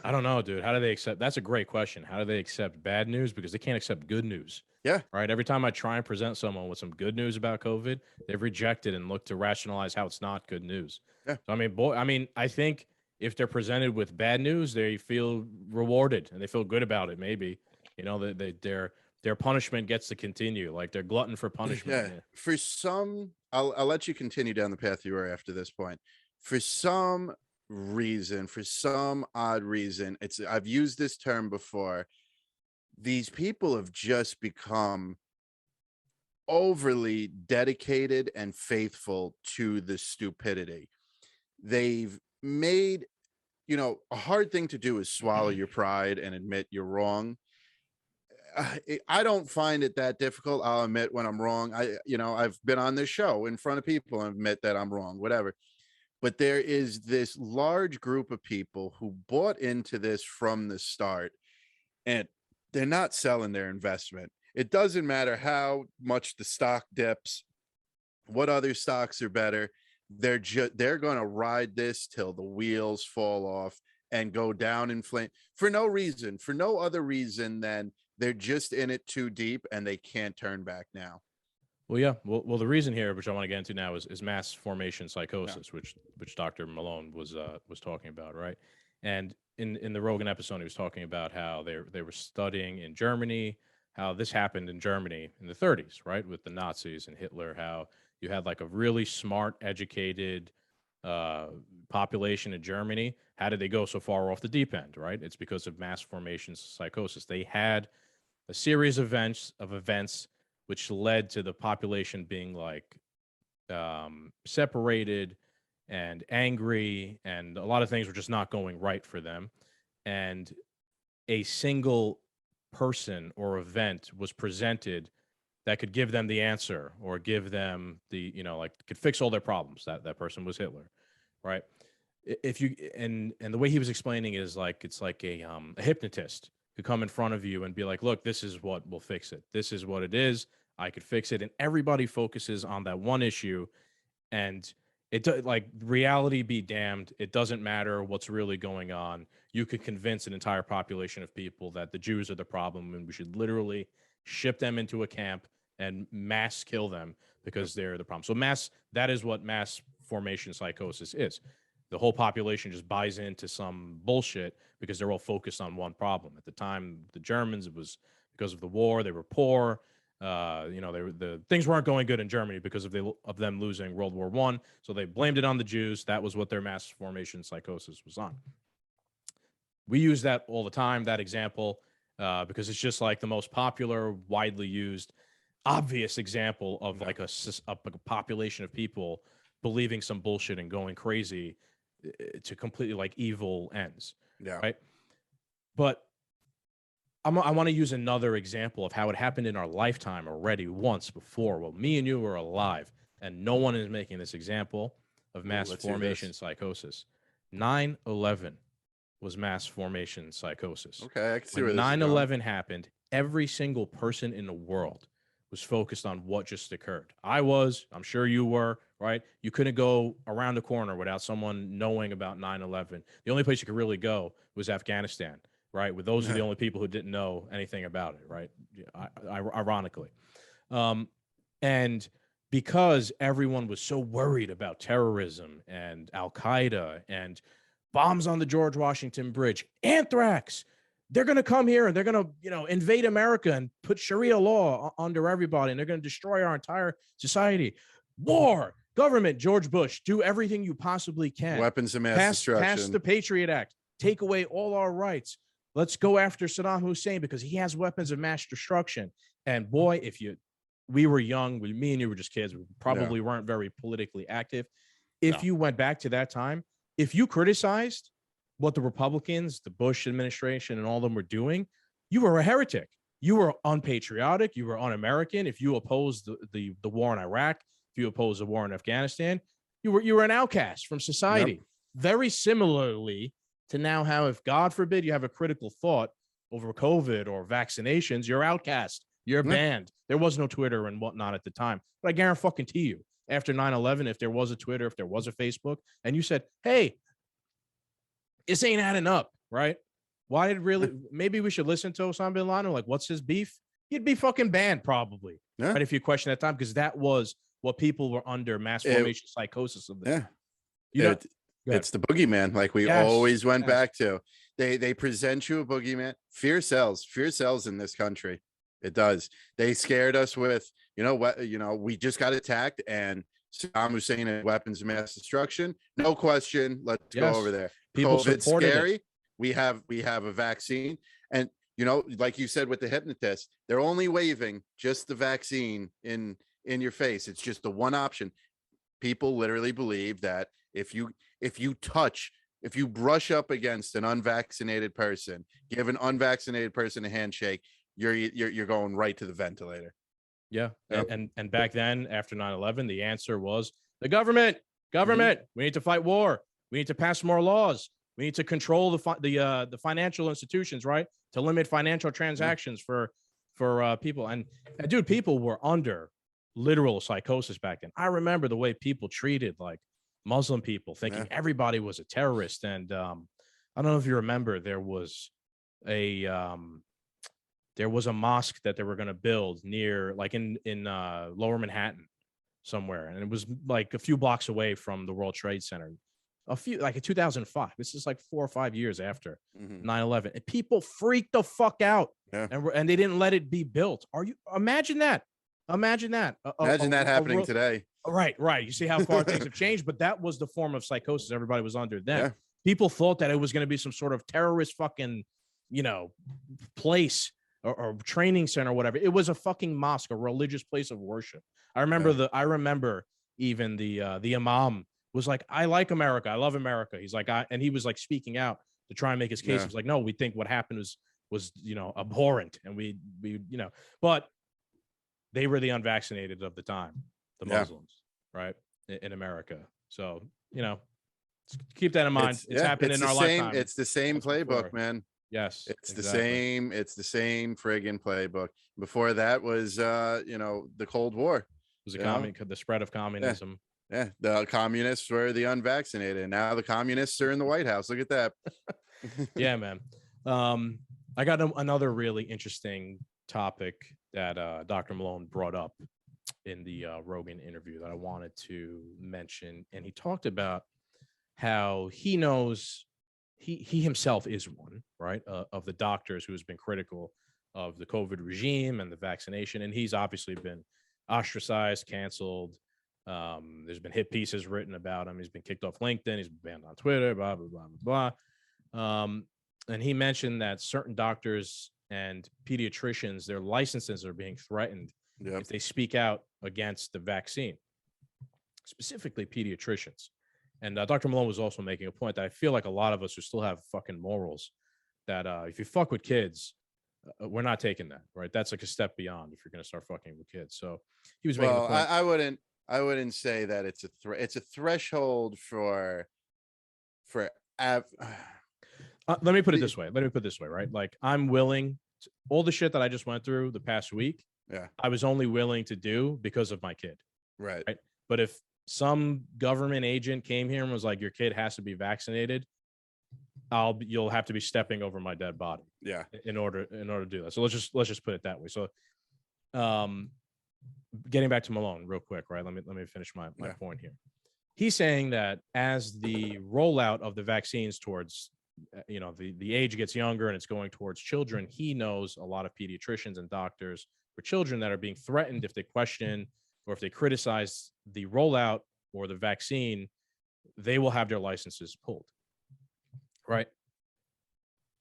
I don't know, dude. How do they accept? That's a great question. How do they accept bad news? Because they can't accept good news. Yeah. Right. Every time I try and present someone with some good news about COVID, they've rejected and looked to rationalize how it's not good news. Yeah. So, I think if they're presented with bad news, they feel rewarded and they feel good about it. Maybe, their punishment gets to continue. Like they're glutton for punishment. Yeah. For some, I'll let you continue down the path you were after this point. For some reason, for some odd reason, I've used this term before. These people have just become overly dedicated and faithful to the stupidity. They've made, a hard thing to do is swallow your pride and admit you're wrong. I don't find it that difficult. I'll admit when I'm wrong. I've been on this show in front of people and admit that I'm wrong, whatever. But there is this large group of people who bought into this from the start, and they're not selling their investment. It doesn't matter how much the stock dips, what other stocks are better. They're going to ride this till the wheels fall off and go down in flame for no reason, for no other reason than they're just in it too deep and they can't turn back now. Well, yeah. Well, the reason here, which I want to get into now, is mass formation psychosis, which Dr. Mallone was talking about, right? And in the Rogan episode, he was talking about how they were studying in Germany, how this happened in Germany in the 30s, right, with the Nazis and Hitler. How you had like a really smart, educated population in Germany. How did they go so far off the deep end, right? It's because of mass formation psychosis. They had a series of events which led to the population being like separated and angry, and a lot of things were just not going right for them. And a single person or event was presented that could give them the answer or give them the, could fix all their problems. That person was Hitler, right? If you, and the way he was explaining it is like, it's like a hypnotist could come in front of you and be like, look, this is what will fix it. This is what it is. I could fix it. And everybody focuses on that one issue. And reality be damned. It doesn't matter what's really going on. You could convince an entire population of people that the Jews are the problem and we should literally ship them into a camp and mass kill them because they're the problem. So that is what mass formation psychosis is. The whole population just buys into some bullshit because they're all focused on one problem. At the time, the Germans, it was because of the war. They were poor. The things weren't going good in Germany because of them losing World War I. So they blamed it on the Jews. That was what their mass formation psychosis was on. We use that all the time, that example, because it's just like the most popular, widely used. obvious example of like a population of people believing some bullshit and going crazy to completely like evil ends. Yeah. Right. But I want to use another example of how it happened in our lifetime already once before. Well, me and you were alive, and no one is making this example of mass formation psychosis. 9/11 was mass formation psychosis. Okay, I can see when where this is going. 9/11 happened, every single person in the world was focused on what just occurred. I'm sure you were, right? You couldn't go around the corner without someone knowing about 9/11. The only place you could really go was Afghanistan, right? With those are the only people who didn't know anything about it, right? Ironically. And because everyone was so worried about terrorism and Al-Qaeda and bombs on the George Washington Bridge, anthrax, they're going to come here and they're going to, invade America and put Sharia law under everybody. And they're going to destroy our entire society. War, government, George Bush, do everything you possibly can. Weapons of mass destruction. Pass the Patriot Act. Take away all our rights. Let's go after Saddam Hussein because he has weapons of mass destruction. And boy, we were young, me and you were just kids. We probably weren't very politically active. If you went back to that time, if you criticized what the Republicans, the Bush administration, and all of them were doing, you were a heretic. You were unpatriotic. You were un-American. If you opposed the war in Iraq, if you opposed the war in Afghanistan, you were an outcast from society. Yep. Very similarly to now how, if God forbid you have a critical thought over COVID or vaccinations, you're outcast. You're banned. There was no Twitter and whatnot at the time. But I guarantee you, after 9/11, if there was a Twitter, if there was a Facebook, and you said, hey, this ain't adding up, right? Why did maybe we should listen to Osama bin Laden? Like, what's his beef? He'd be fucking banned probably, right? If you question that time, because that was what people were under, mass formation psychosis of this. Yeah. It's the boogeyman, like we always went back to. They present you a boogeyman. Fear sells in this country. It does. They scared us with, we just got attacked and Saddam Hussein had weapons of mass destruction. No question. Let's go over there. People COVID's supported scary. it. We have a vaccine. And, like you said with the hypnotist, they're only waving just the vaccine in your face. It's just the one option. People literally believe that if you brush up against an unvaccinated person, give an unvaccinated person a handshake, you're going right to the ventilator. Yeah. Yep. And back then, after 9/11, the answer was the government. We need to fight war. We need to pass more laws. We need to control the financial institutions, right? To limit financial transactions for people. And dude, people were under literal psychosis back then. I remember the way people treated like Muslim people, thinking everybody was a terrorist. And I don't know if you remember, there was a mosque that they were going to build near, like in Lower Manhattan somewhere, and it was like a few blocks away from the World Trade Center. In 2005. This is like 4 or 5 years after 9/11, and people freaked the fuck out, and they didn't let it be built. Imagine that? Imagine that happening today. Right. You see how far things have changed, but that was the form of psychosis everybody was under then. People thought that it was going to be some sort of terrorist fucking, place or training center or whatever. It was a fucking mosque, a religious place of worship. I remember even the imam was like, I like America. I love America. He's like, and he was like speaking out to try and make his case. He was like, no, we think what happened was abhorrent. And we but they were the unvaccinated of the time, the Muslims, right? In America. So, keep that in mind. It's happened in our lifetime. It's the same playbook, man. Yes. It's the same friggin' playbook. Before that was, the Cold War. It was the spread of communism. Yeah, the communists were the unvaccinated. And now the communists are in the White House. Look at that. Yeah, man. I got another really interesting topic that Dr. Mallone brought up in the Rogan interview that I wanted to mention. And he talked about how he knows he himself is one, right, of the doctors who has been critical of the COVID regime and the vaccination. And he's obviously been ostracized, canceled. There's been hit pieces written about him. He's been kicked off LinkedIn. He's been banned on Twitter, blah, blah, blah, blah, blah. And he mentioned that certain doctors and pediatricians, their licenses are being threatened Yep. if they speak out against the vaccine, specifically pediatricians. And Dr. Malone was also making a point that I feel like a lot of us who still have fucking morals, that if you fuck with kids, we're not taking that, right? That's like a step beyond if you're going to start fucking with kids. So he was making a point. I wouldn't say that it's it's a threshold for let me put it this way. Right? Like, I'm willing to, all the shit that I just went through the past week. Yeah. I was only willing to do because of my kid. Right. But if some government agent came here and was like, your kid has to be vaccinated, you'll have to be stepping over my dead body. Yeah. In order to do that. So let's just put it that way. So, getting back to Malone real quick, right? Let me finish my point here. He's saying that as the rollout of the vaccines towards, the age gets younger and it's going towards children, he knows a lot of pediatricians and doctors for children that are being threatened if they question or if they criticize the rollout or the vaccine, they will have their licenses pulled. Right?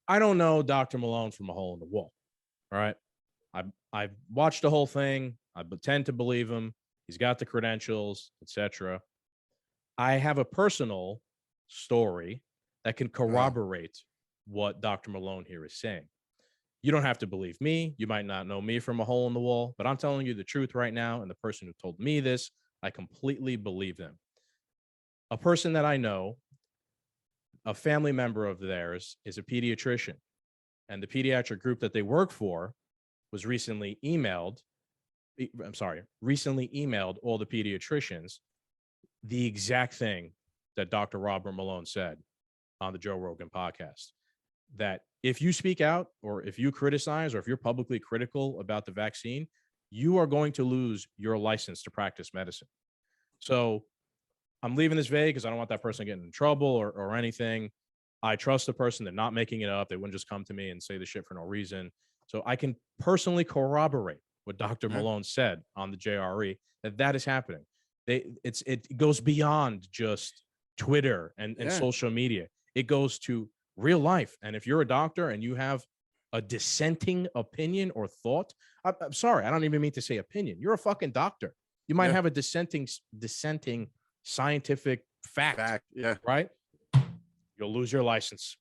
I don't know Dr. Malone from a hole in the wall. All right. I've watched the whole thing. I tend to believe him. He's got the credentials, etc. I have a personal story that can corroborate what Dr. Malone here is saying. You don't have to believe me. You might not know me from a hole in the wall, but I'm telling you the truth right now. And the person who told me this, I completely believe them. A person that I know, a family member of theirs, is a pediatrician, and the pediatric group that they work for was recently emailed all the pediatricians the exact thing that Dr. Robert Mallone said on the Joe Rogan podcast, that if you speak out or if you criticize or if you're publicly critical about the vaccine, you are going to lose your license to practice medicine. So I'm leaving this vague because I don't want that person getting in trouble or anything. I trust the person. They're not making it up. They wouldn't just come to me and say the shit for no reason. So I can personally corroborate what Dr. Malone said on the JRE, that is happening. It goes beyond just Twitter and social media. It goes to real life. And if you're a doctor and you have a dissenting opinion or thought, I'm sorry, I don't even mean to say opinion. You're a fucking doctor. You might have a dissenting scientific fact, right? You'll lose your license.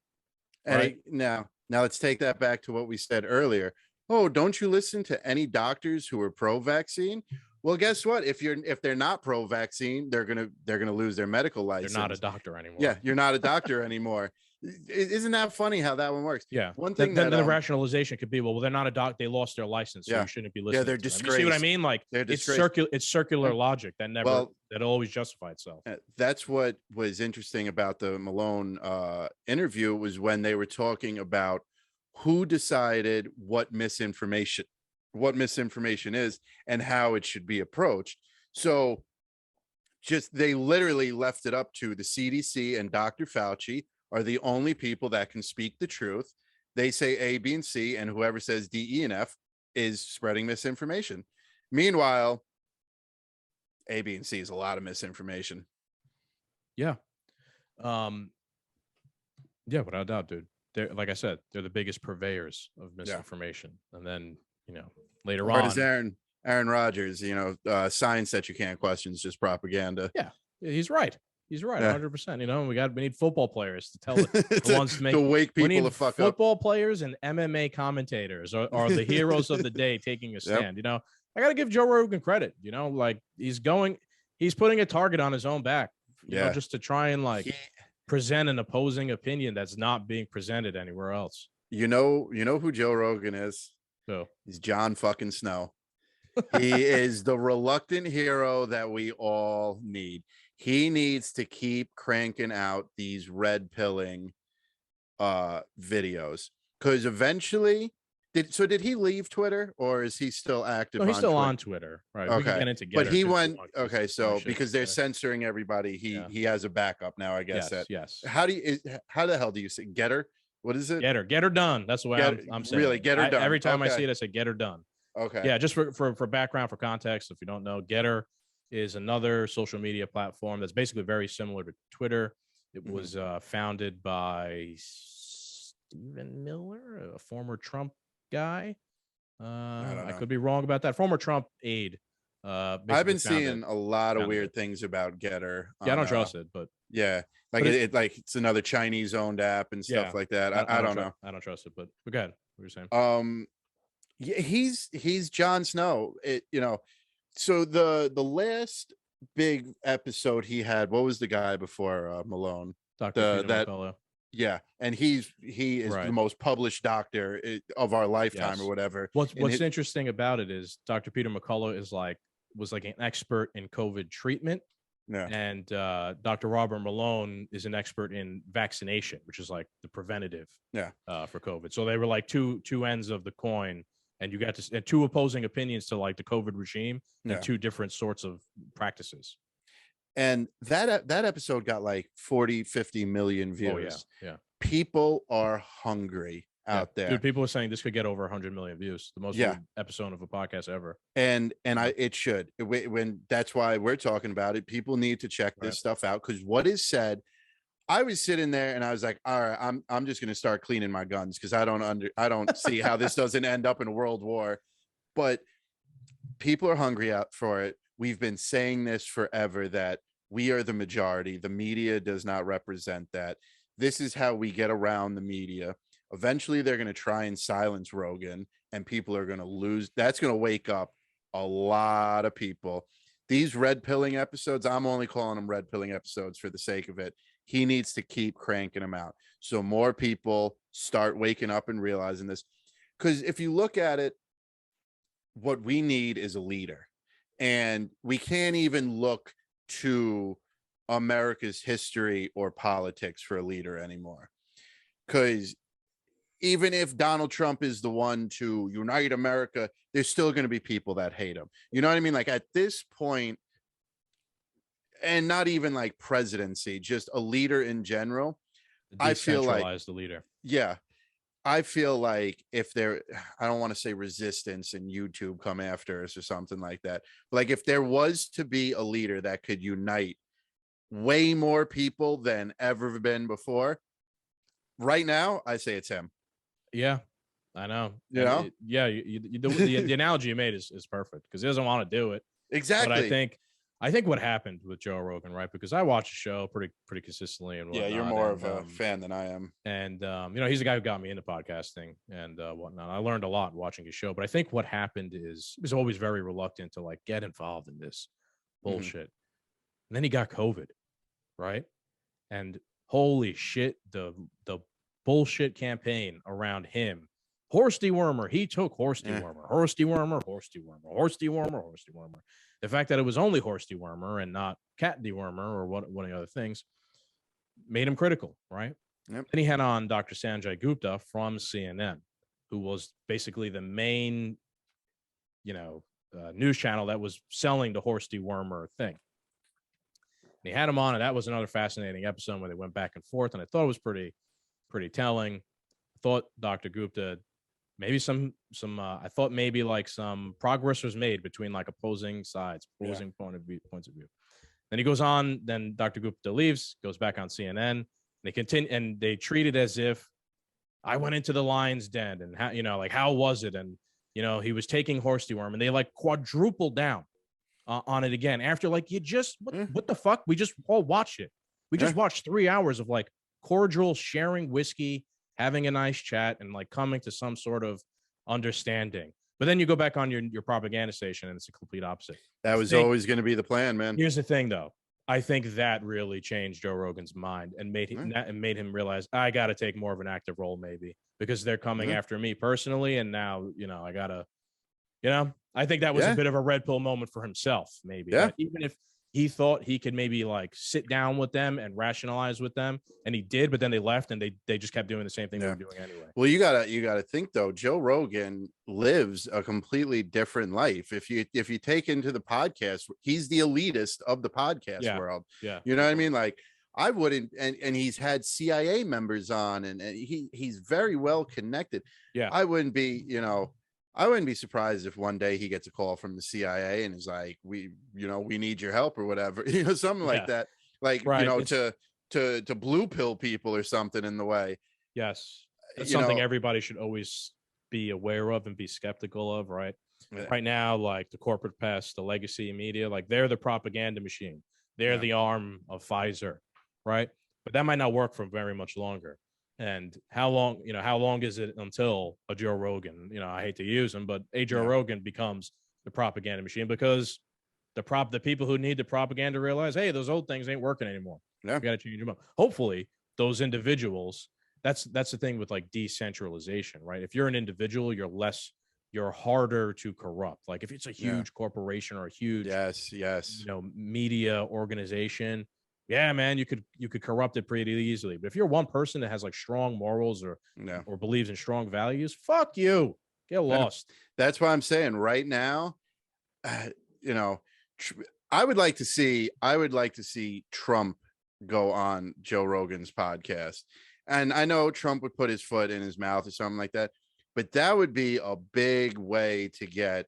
And now let's take that back to what we said earlier. Oh, don't you listen to any doctors who are pro-vaccine? Well, guess what? If they're not pro-vaccine, they're gonna lose their medical license. They're not a doctor anymore. Yeah, you're not a doctor anymore. Isn't that funny how that one works? Yeah. One thing then the rationalization could be, well, they're not a doc. They lost their license, so you shouldn't be listening. Yeah, they're disgraced. You see what I mean? Like, it's circular logic that always justify itself. That's what was interesting about the Malone interview, was when they were talking about who decided what misinformation is and how it should be approached. So they literally left it up to the CDC, and Dr. Fauci are the only people that can speak the truth. They say A, B, and C, and whoever says D, E, and F is spreading misinformation. Meanwhile, A, B, and C is a lot of misinformation. Yeah. Yeah, without a doubt, dude. They're, like I said, they're the biggest purveyors of misinformation. And then, later on, as Aaron Rodgers, science that you can't question is just propaganda. Yeah, he's right. He's right, 100%. We need football players to tell it. The ones to wake people the fuck up. Football players and MMA commentators are the heroes of the day, taking a stand. I got to give Joe Rogan credit. Like he's putting a target on his own back. Just to try and present an opposing opinion that's not being presented anywhere else. You know who Joe Rogan is? So he's Jon fucking Snow. He is the reluctant hero that we all need. He needs to keep cranking out these red pilling videos, because eventually did he leave Twitter, or is he still active? No, he's still Twitter? on Twitter, right? Okay, we can get into GETTR, but he went so because they're censoring everybody. He has a backup now, I guess. Yes. How the hell do you say GETTR? What is it? GETTR done. That's the way I'm saying. Really, GETTR done. Every time I see it, I say GETTR done. Okay. Yeah, just for background, for context, if you don't know, GETTR is another social media platform that's basically very similar to Twitter. It was founded by Stephen Miller, a former Trump guy. I could be wrong about that. Former Trump aide. I've basically been founded- seeing a lot of founded weird it. things about GETTR. Yeah, I don't trust it, but yeah, like But it like it's another Chinese owned app and stuff Yeah, like that. I don't know. I don't trust it, but go ahead. What you're saying? Yeah, he's Jon Snow. So the last big episode he had, what was the guy before Malone? Dr. Peter McCullough. Yeah, and he is Right. the most published doctor of our lifetime Yes. or whatever. What's And interesting about it is Dr. Peter McCullough was like an expert in COVID treatment, yeah, and Dr. Robert Mallone is an expert in vaccination, which is like the preventative for COVID. So they were like two ends of the coin, and you got to and two opposing opinions to like the COVID regime and two different sorts of practices. and that episode got like 40-50 million views. Yeah. People are hungry out there. Dude, people are saying this could get over 100 million views, the most viewed episode of a podcast ever. And it should. When that's why we're talking about it. People need to check this stuff out, because what is said, I was sitting there and I was like, all right, I'm just gonna start cleaning my guns, because I don't see how this doesn't end up in a world war. But people are hungry out for it. We've been saying this forever, that we are the majority. The media does not represent that. This is how we get around the media. Eventually, they're going to try and silence Rogan, and people are going to lose. That's going to wake up a lot of people. These red pilling episodes, I'm only calling them red pilling episodes for the sake of it. He needs to keep cranking them out, so more people start waking up and realizing this. Because if you look at it, what we need is a leader. And we can't even look to America's history or politics for a leader anymore. Because even if Donald Trump is the one to unite America, there's still going to be people that hate him. You know what I mean? Like at this point, and not even like presidency, just a leader in general. I feel like the leader. Yeah. I feel like if there, I don't want to say resistance and YouTube come after us or something like that. Like if there was to be a leader that could unite way more people than ever been before, right now, I say it's him. Yeah, I know. You know? The analogy you made is perfect, because he doesn't want to do it. Exactly. But I think what happened with Joe Rogan, right? Because I watch the show pretty consistently and whatnot. Yeah, you're more of a fan than I am. And he's the guy who got me into podcasting and whatnot. I learned a lot watching his show. But I think what happened is he was always very reluctant to like get involved in this bullshit. And then he got COVID, right? And holy shit, the bullshit campaign around him. Horse dewormer. He took horse dewormer. Horse dewormer. Horse dewormer. Horse dewormer. Horse dewormer. The fact that it was only horse dewormer and not cat dewormer or one of the other things made him critical, right? Yep. Then he had on Dr. Sanjay Gupta from CNN, who was basically the main, news channel that was selling the horse dewormer thing. And he had him on, and that was another fascinating episode where they went back and forth, and I thought it was pretty telling. I thought Dr. Gupta, maybe I thought maybe like some progress was made between like opposing sides, points of view. Then he goes on, then Dr. Gupta leaves, goes back on CNN, and they continue, and they treat it as if I went into the lion's den, and how was it? And, he was taking horse deworm, and they like quadrupled down on it again after like, what the fuck? We just all watched it. We just watched 3 hours of like cordial sharing whiskey, having a nice chat, and like coming to some sort of understanding. But then you go back on your propaganda station and it's a complete opposite. That was always going to be the plan, man. Here's the thing though. I think that really changed Joe Rogan's mind and made him realize I got to take more of an active role, maybe, because they're coming after me personally. And now, I gotta, I think that was a bit of a red pill moment for himself, maybe. Yeah. Even if he thought he could maybe like sit down with them and rationalize with them, and he did, but then they left and they just kept doing the same thing they were doing anyway. Well, you gotta think though, Joe Rogan lives a completely different life. If you take into the podcast, he's the elitist of the podcast world. Yeah. You know what I mean? Like I wouldn't, and he's had CIA members on, and he's very well connected. Yeah. I wouldn't be surprised if one day he gets a call from the CIA and is like, we need your help or whatever, something like that. Like, to blue pill people or something in the way. Yes. That's something everybody should always be aware of and be skeptical of, right? Yeah. Right now, like the corporate press, the legacy media, like they're the propaganda machine. They're the arm of Pfizer, right? But that might not work for very much longer. And how long is it until a Joe Rogan, I hate to use him, but a Joe Rogan becomes the propaganda machine, because the people who need the propaganda realize, hey, those old things ain't working anymore. Yeah. We got to change them up. Hopefully those individuals, that's the thing with like decentralization, right? If you're an individual, you're harder to corrupt. Like if it's a huge corporation or a huge media organization, yeah, man, you could corrupt it pretty easily. But if you're one person that has like strong morals or believes in strong values, fuck you, get lost. That's why I'm saying right now, I would like to see Trump go on Joe Rogan's podcast. And I know Trump would put his foot in his mouth or something like that, but that would be a big way to get,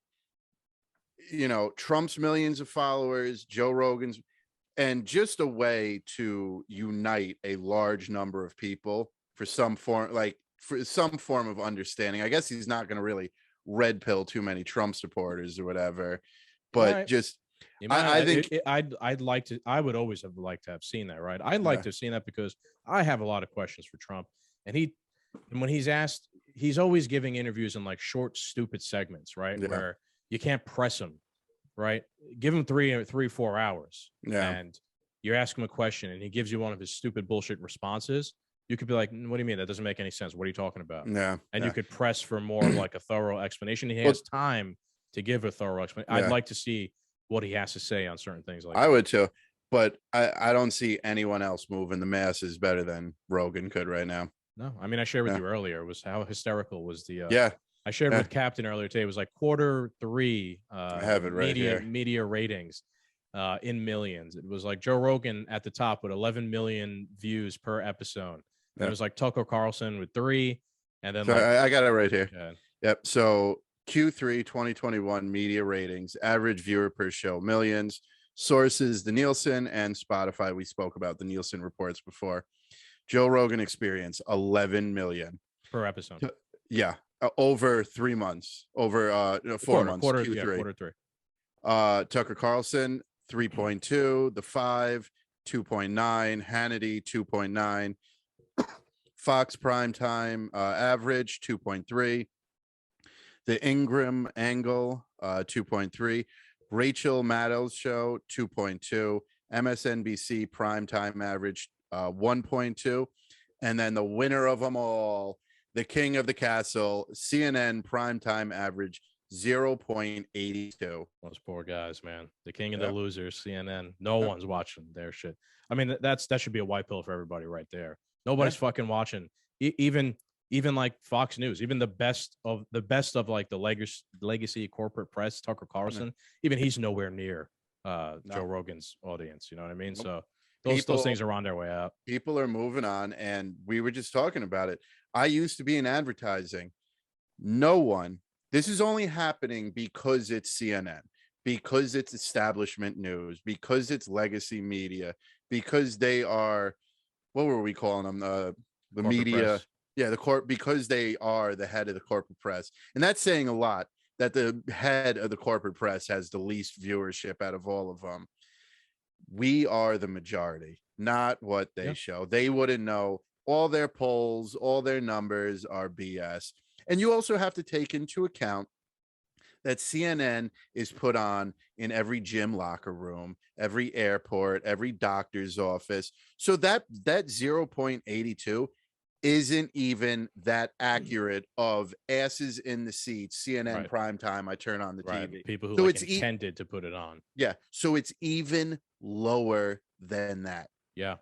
Trump's millions of followers, Joe Rogan's, and just a way to unite a large number of people for some form of understanding. I guess he's not going to really red pill too many Trump supporters or whatever, but just I think I would always have liked to have seen that, right? I'd like to have seen that because I have a lot of questions for Trump, and when he's asked, he's always giving interviews in like short, stupid segments, right? Where you can't press him, right? Give him 4 hours, and you ask him a question, and he gives you one of his stupid bullshit responses. You could be like, what do you mean? That doesn't make any sense. What are you talking about? And you could press for more of like a thorough explanation. He has time to give a thorough explanation. I'd like to see what he has to say on certain things. Like I would too, but I don't see anyone else moving the masses better than Rogan could right now. No, I mean, I shared with you earlier was how hysterical was the I shared with Captain earlier today. It was like Q3 I have it right here. Media ratings in millions. It was like Joe Rogan at the top with 11 million views per episode. And it was like Tucker Carlson with 3, and then I got it right here. Yep. So Q3 2021 media ratings, average viewer per show, millions. Sources, the Nielsen and Spotify. We spoke about the Nielsen reports before. Joe Rogan Experience, 11 million per episode. Over 3 months, over 4 months. Q3. Tucker Carlson, 3.2. The 5, 2.9. Hannity, 2.9. Fox primetime average, 2.3. The Ingram Angle, 2.3. Rachel Maddow's show, 2.2. MSNBC primetime average, 1.2. And then the winner of them all, the king of the castle, CNN primetime average, 0.82. Those poor guys, man. The king of the losers, CNN. No one's watching their shit. I mean, that should be a white pill for everybody right there. Nobody's fucking watching. Even like Fox News, even the best of like the legacy corporate press, Tucker Carlson, even he's nowhere near Joe Rogan's audience. You know what I mean? So those things are on their way out. People are moving on, and we were just talking about it. I used to be in advertising. This is only happening because it's CNN, because it's establishment news, because it's legacy media, because they are, what were we calling them? The media. Press. Because they are the head of the corporate press. And that's saying a lot, that the head of the corporate press has the least viewership out of all of them. We are the majority, not what they show. They wouldn't know. All their polls, all their numbers are BS. And you also have to take into account that CNN is put on in every gym locker room, every airport, every doctor's office. So that 0.82 isn't even that accurate of asses in the seats. CNN primetime, I turn on the TV. People who intended to put it on. Yeah. So it's even lower than that. Yeah.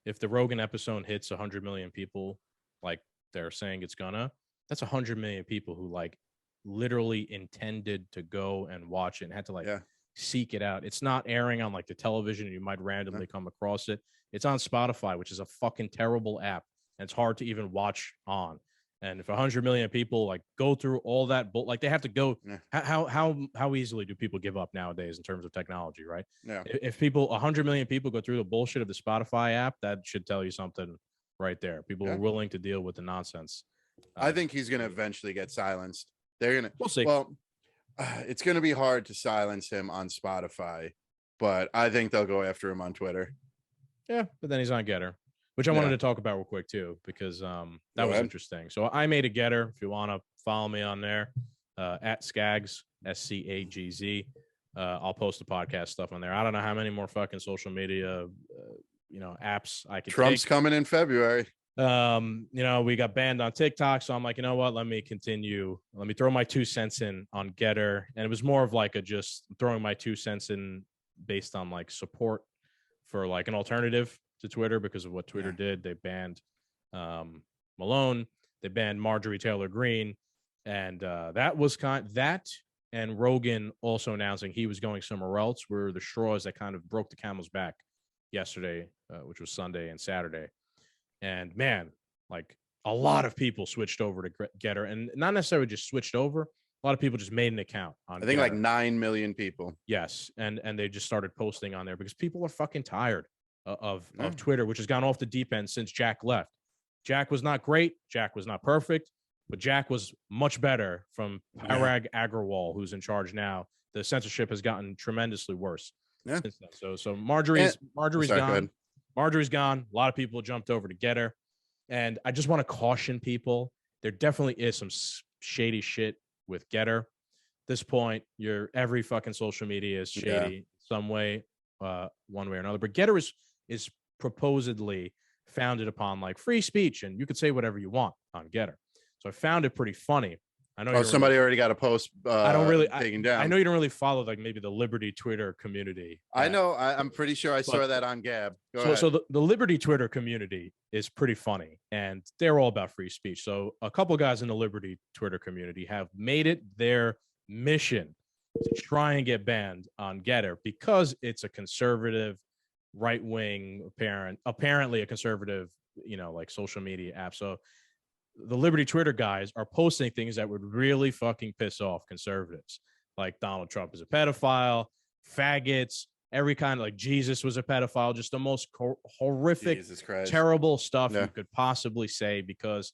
If the Rogan episode hits 100 million people, like they're saying it's gonna, that's 100 million people who like literally intended to go and watch it and had to seek it out. It's not airing on like the television and you might randomly come across it. It's on Spotify, which is a fucking terrible app. And it's hard to even watch on. And if 100 million people like go through all that, like they have to go, how easily do people give up nowadays in terms of technology, right? Yeah. If 100 million people go through the bullshit of the Spotify app, that should tell you something right there. People are willing to deal with the nonsense. I think he's going to eventually get silenced. They're going to. We'll see. Well, it's going to be hard to silence him on Spotify, but I think they'll go after him on Twitter. Yeah, but then he's on GETTR, which I wanted to talk about real quick too, because that was interesting. So I made a GETTR. If you want to follow me on there, at Skagz, SCAGZ. I'll post the podcast stuff on there. I don't know how many more fucking social media, apps I could. Trump's coming in February. We got banned on TikTok, so I'm like, you know what? Let me continue. Let me throw my 2 cents in on GETTR, and it was more of like just throwing my 2 cents in based on like support for like an alternative to Twitter because of what Twitter did. They banned Mallone, they banned Marjorie Taylor Greene, and that was and Rogan also announcing he was going somewhere else were the straws that kind of broke the camel's back yesterday, which was Sunday and Saturday. And man, like a lot of people switched over to GETTR, and not necessarily just switched over. A lot of people just made an account on. I think GETTR. like 9 million people. Yes, and they just started posting on there because people are fucking tired of Twitter, which has gone off the deep end since Jack left. Jack was not great. Jack was not perfect, but Jack was much better from Parag Agrawal, who's in charge now. The censorship has gotten tremendously worse. Yeah. So Marjorie's gone. Marjorie's gone. A lot of people jumped over to GETTR, and I just want to caution people. There definitely is some shady shit with GETTR. At this point, every fucking social media is shady some way, one way or another. But GETTR is proposedly founded upon like free speech, and you could say whatever you want on GETTR. So I found it pretty funny. I know somebody already got a post. I don't really taken down. I know you don't really follow like maybe the Liberty Twitter community. I know. I'm pretty sure I saw that on Gab. So the Liberty Twitter community is pretty funny, and they're all about free speech. So a couple guys in the Liberty Twitter community have made it their mission to try and get banned on GETTR because it's a conservative, right wing, apparently a conservative, like social media app. So the Liberty Twitter guys are posting things that would really fucking piss off conservatives, like Donald Trump is a pedophile, faggots, every kind of like Jesus was a pedophile, just the most horrific, terrible stuff you could possibly say, because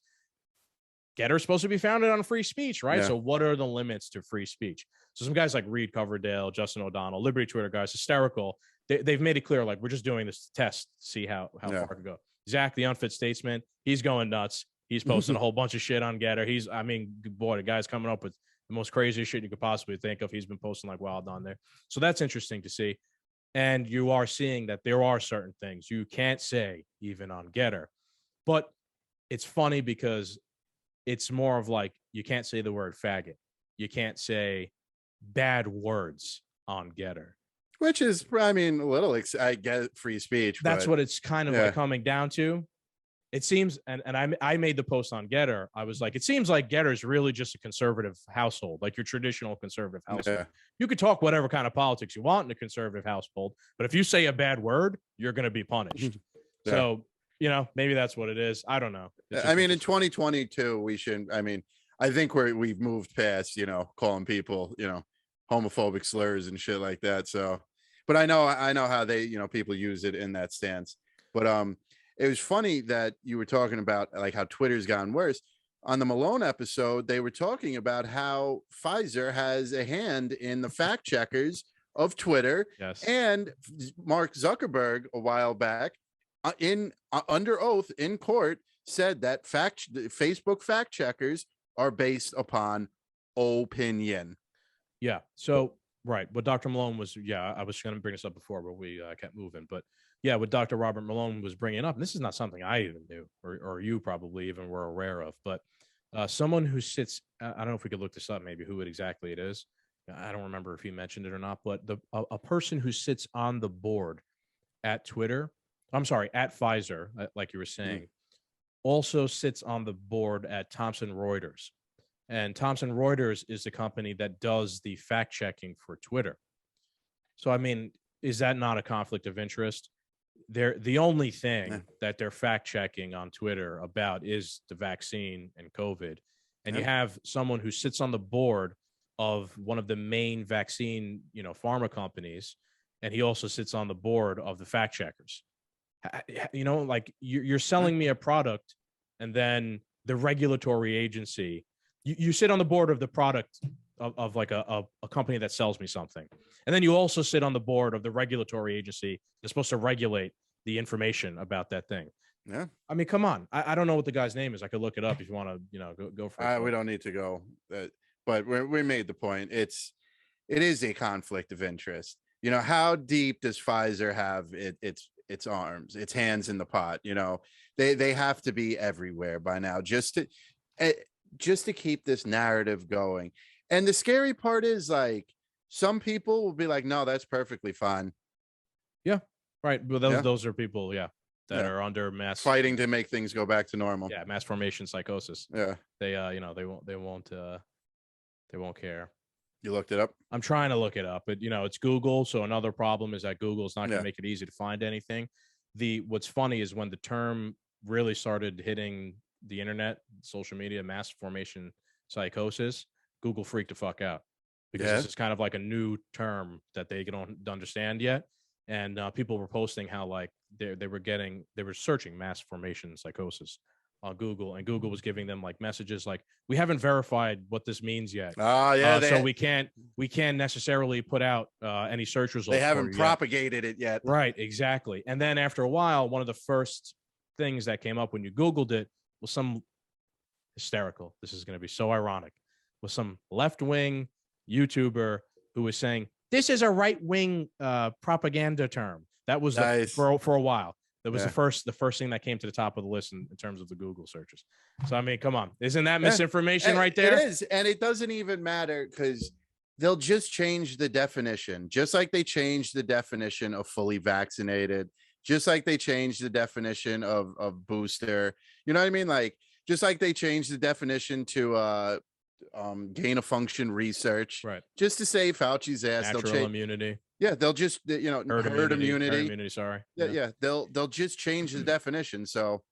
GETTR is supposed to be founded on free speech, right? So what are the limits to free speech? So some guys like Reed Coverdale, Justin O'Donnell, Liberty Twitter guys, hysterical. They've made it clear, like, we're just doing this test to see how far it can go. Zach, the unfit statesman, he's going nuts. He's posting a whole bunch of shit on GETTR. The guy's coming up with the most craziest shit you could possibly think of. He's been posting like wild on there. So that's interesting to see. And you are seeing that there are certain things you can't say even on GETTR. But it's funny because it's more of like, you can't say the word faggot. You can't say bad words on GETTR. Which is, I mean, a little, I get free speech. That's what it's kind of like coming down to. It seems, and I made the post on GETTR. I was like, it seems like GETTR is really just a conservative household, like your traditional conservative household. Yeah. You could talk whatever kind of politics you want in a conservative household, but if you say a bad word, you're going to be punished. So, maybe that's what it is. I don't know. I mean, in 2022, we shouldn't. I mean, I think we've moved past, calling people, homophobic slurs and shit like that. So, but I know how they, people use it in that stance. But it was funny that you were talking about like how Twitter's gotten worse. On the Mallone episode, they were talking about how Pfizer has a hand in the fact checkers of Twitter. Yes. And Mark Zuckerberg a while back under oath in court said that Facebook fact checkers are based upon opinion. Yeah. So, right. What Dr. Mallone was, I was going to bring this up before, but we kept moving. But what Dr. Robert Mallone was bringing up, and this is not something I even knew, or you probably even were aware of, but someone who sits, I don't know if we could look this up, maybe who exactly it is. I don't remember if he mentioned it or not, but a person who sits on the board at Pfizer, like you were saying, also sits on the board at Thomson Reuters. And Thomson Reuters is the company that does the fact checking for Twitter. So, I mean, is that not a conflict of interest? The only thing that they're fact checking on Twitter about is the vaccine and COVID. And you have someone who sits on the board of one of the main vaccine, pharma companies, and he also sits on the board of the fact checkers. Like you're selling me a product, and then the regulatory agency. You sit on the board of the product of like a company that sells me something. And then you also sit on the board of the regulatory agency that's supposed to regulate the information about that thing. Yeah. I mean, come on. I don't know what the guy's name is. I could look it up if you want to, go for it. We don't need to go, but we made the point. It is a conflict of interest. How deep does Pfizer have its arms, its hands in the pot? They have to be everywhere by now just to keep this narrative going. And the scary part is, like, some people will be like, no, that's perfectly fine. Yeah. Right. Well, those are people, that are under mass fighting to make things go back to normal. Yeah, mass formation psychosis. Yeah. They they won't care. You looked it up? I'm trying to look it up, but it's Google. So another problem is that Google is not going to make it easy to find anything. What's funny is when the term really started hitting the internet, social media, mass formation psychosis, Google freaked the fuck out because this is kind of like a new term that they don't understand yet. And people were posting how, like, they were searching mass formation psychosis on Google, and Google was giving them like messages like, we haven't verified what this means yet. So we can't necessarily put out any search results. They haven't propagated it yet. Right, exactly. And then after a while, one of the first things that came up when you Googled it was some hysterical. This is going to be so ironic. Was some left-wing YouTuber who was saying, this is a right-wing propaganda term. That was nice. for a while. That was the first thing that came to the top of the list in terms of the Google searches. So, I mean, come on. Isn't that misinformation right there? It is. And it doesn't even matter because they'll just change the definition, just like they changed the definition of fully vaccinated, just like they changed the definition of booster. You know what I mean? Like, just like they changed the definition to gain of function research, right? Just to save Fauci's ass. Natural immunity. Yeah, they'll just herd immunity. Sorry. Yeah. They'll just change the definition. So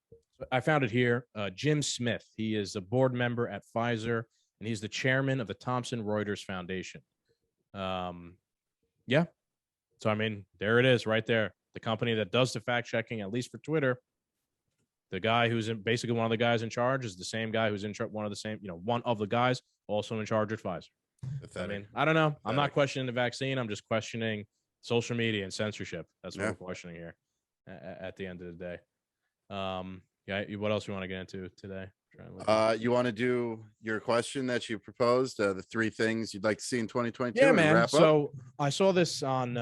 I found it here. Jim Smith. He is a board member at Pfizer, and he's the chairman of the Thomson Reuters Foundation. Yeah. So I mean, there it is, right there. The company that does the fact checking, at least for Twitter. The guy who's basically one of the guys in charge is the same guy who's in charge. One of the guys also in charge at Pfizer. Pathetic. I mean, I don't know. Pathetic. I'm not questioning the vaccine. I'm just questioning social media and censorship. That's what we're questioning here at the end of the day. What else you want to get into today? You want to do your question that you proposed, the 3 things you'd like to see in 2022? Yeah, man. So I saw this on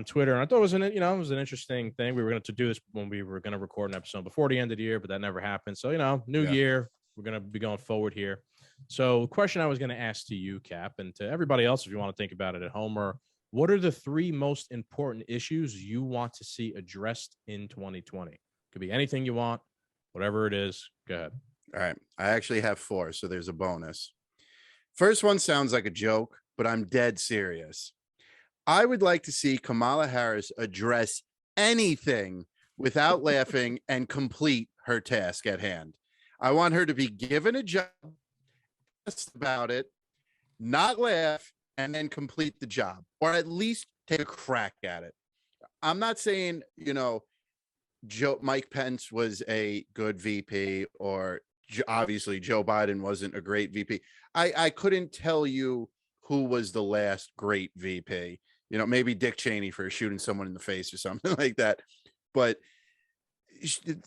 Twitter, and I thought it was an interesting thing. We were going to do this when we were going to record an episode before the end of the year, but that never happened. So new year, we're going to be going forward here. So the question I was going to ask to you, Cap, and to everybody else, if you want to think about it at home, what are the 3 most important issues you want to see addressed in 2020? Could be anything you want, whatever it is. Go ahead. All right. I actually have 4, so there's a bonus. First one sounds like a joke, but I'm dead serious. I would like to see Kamala Harris address anything without laughing and complete her task at hand. I want her to be given a job, about it, not laugh, and then complete the job, or at least take a crack at it. I'm not saying, Mike Pence was a good VP, or obviously Joe Biden wasn't a great VP. I couldn't tell you who was the last great VP. Maybe Dick Cheney for shooting someone in the face or something like that. But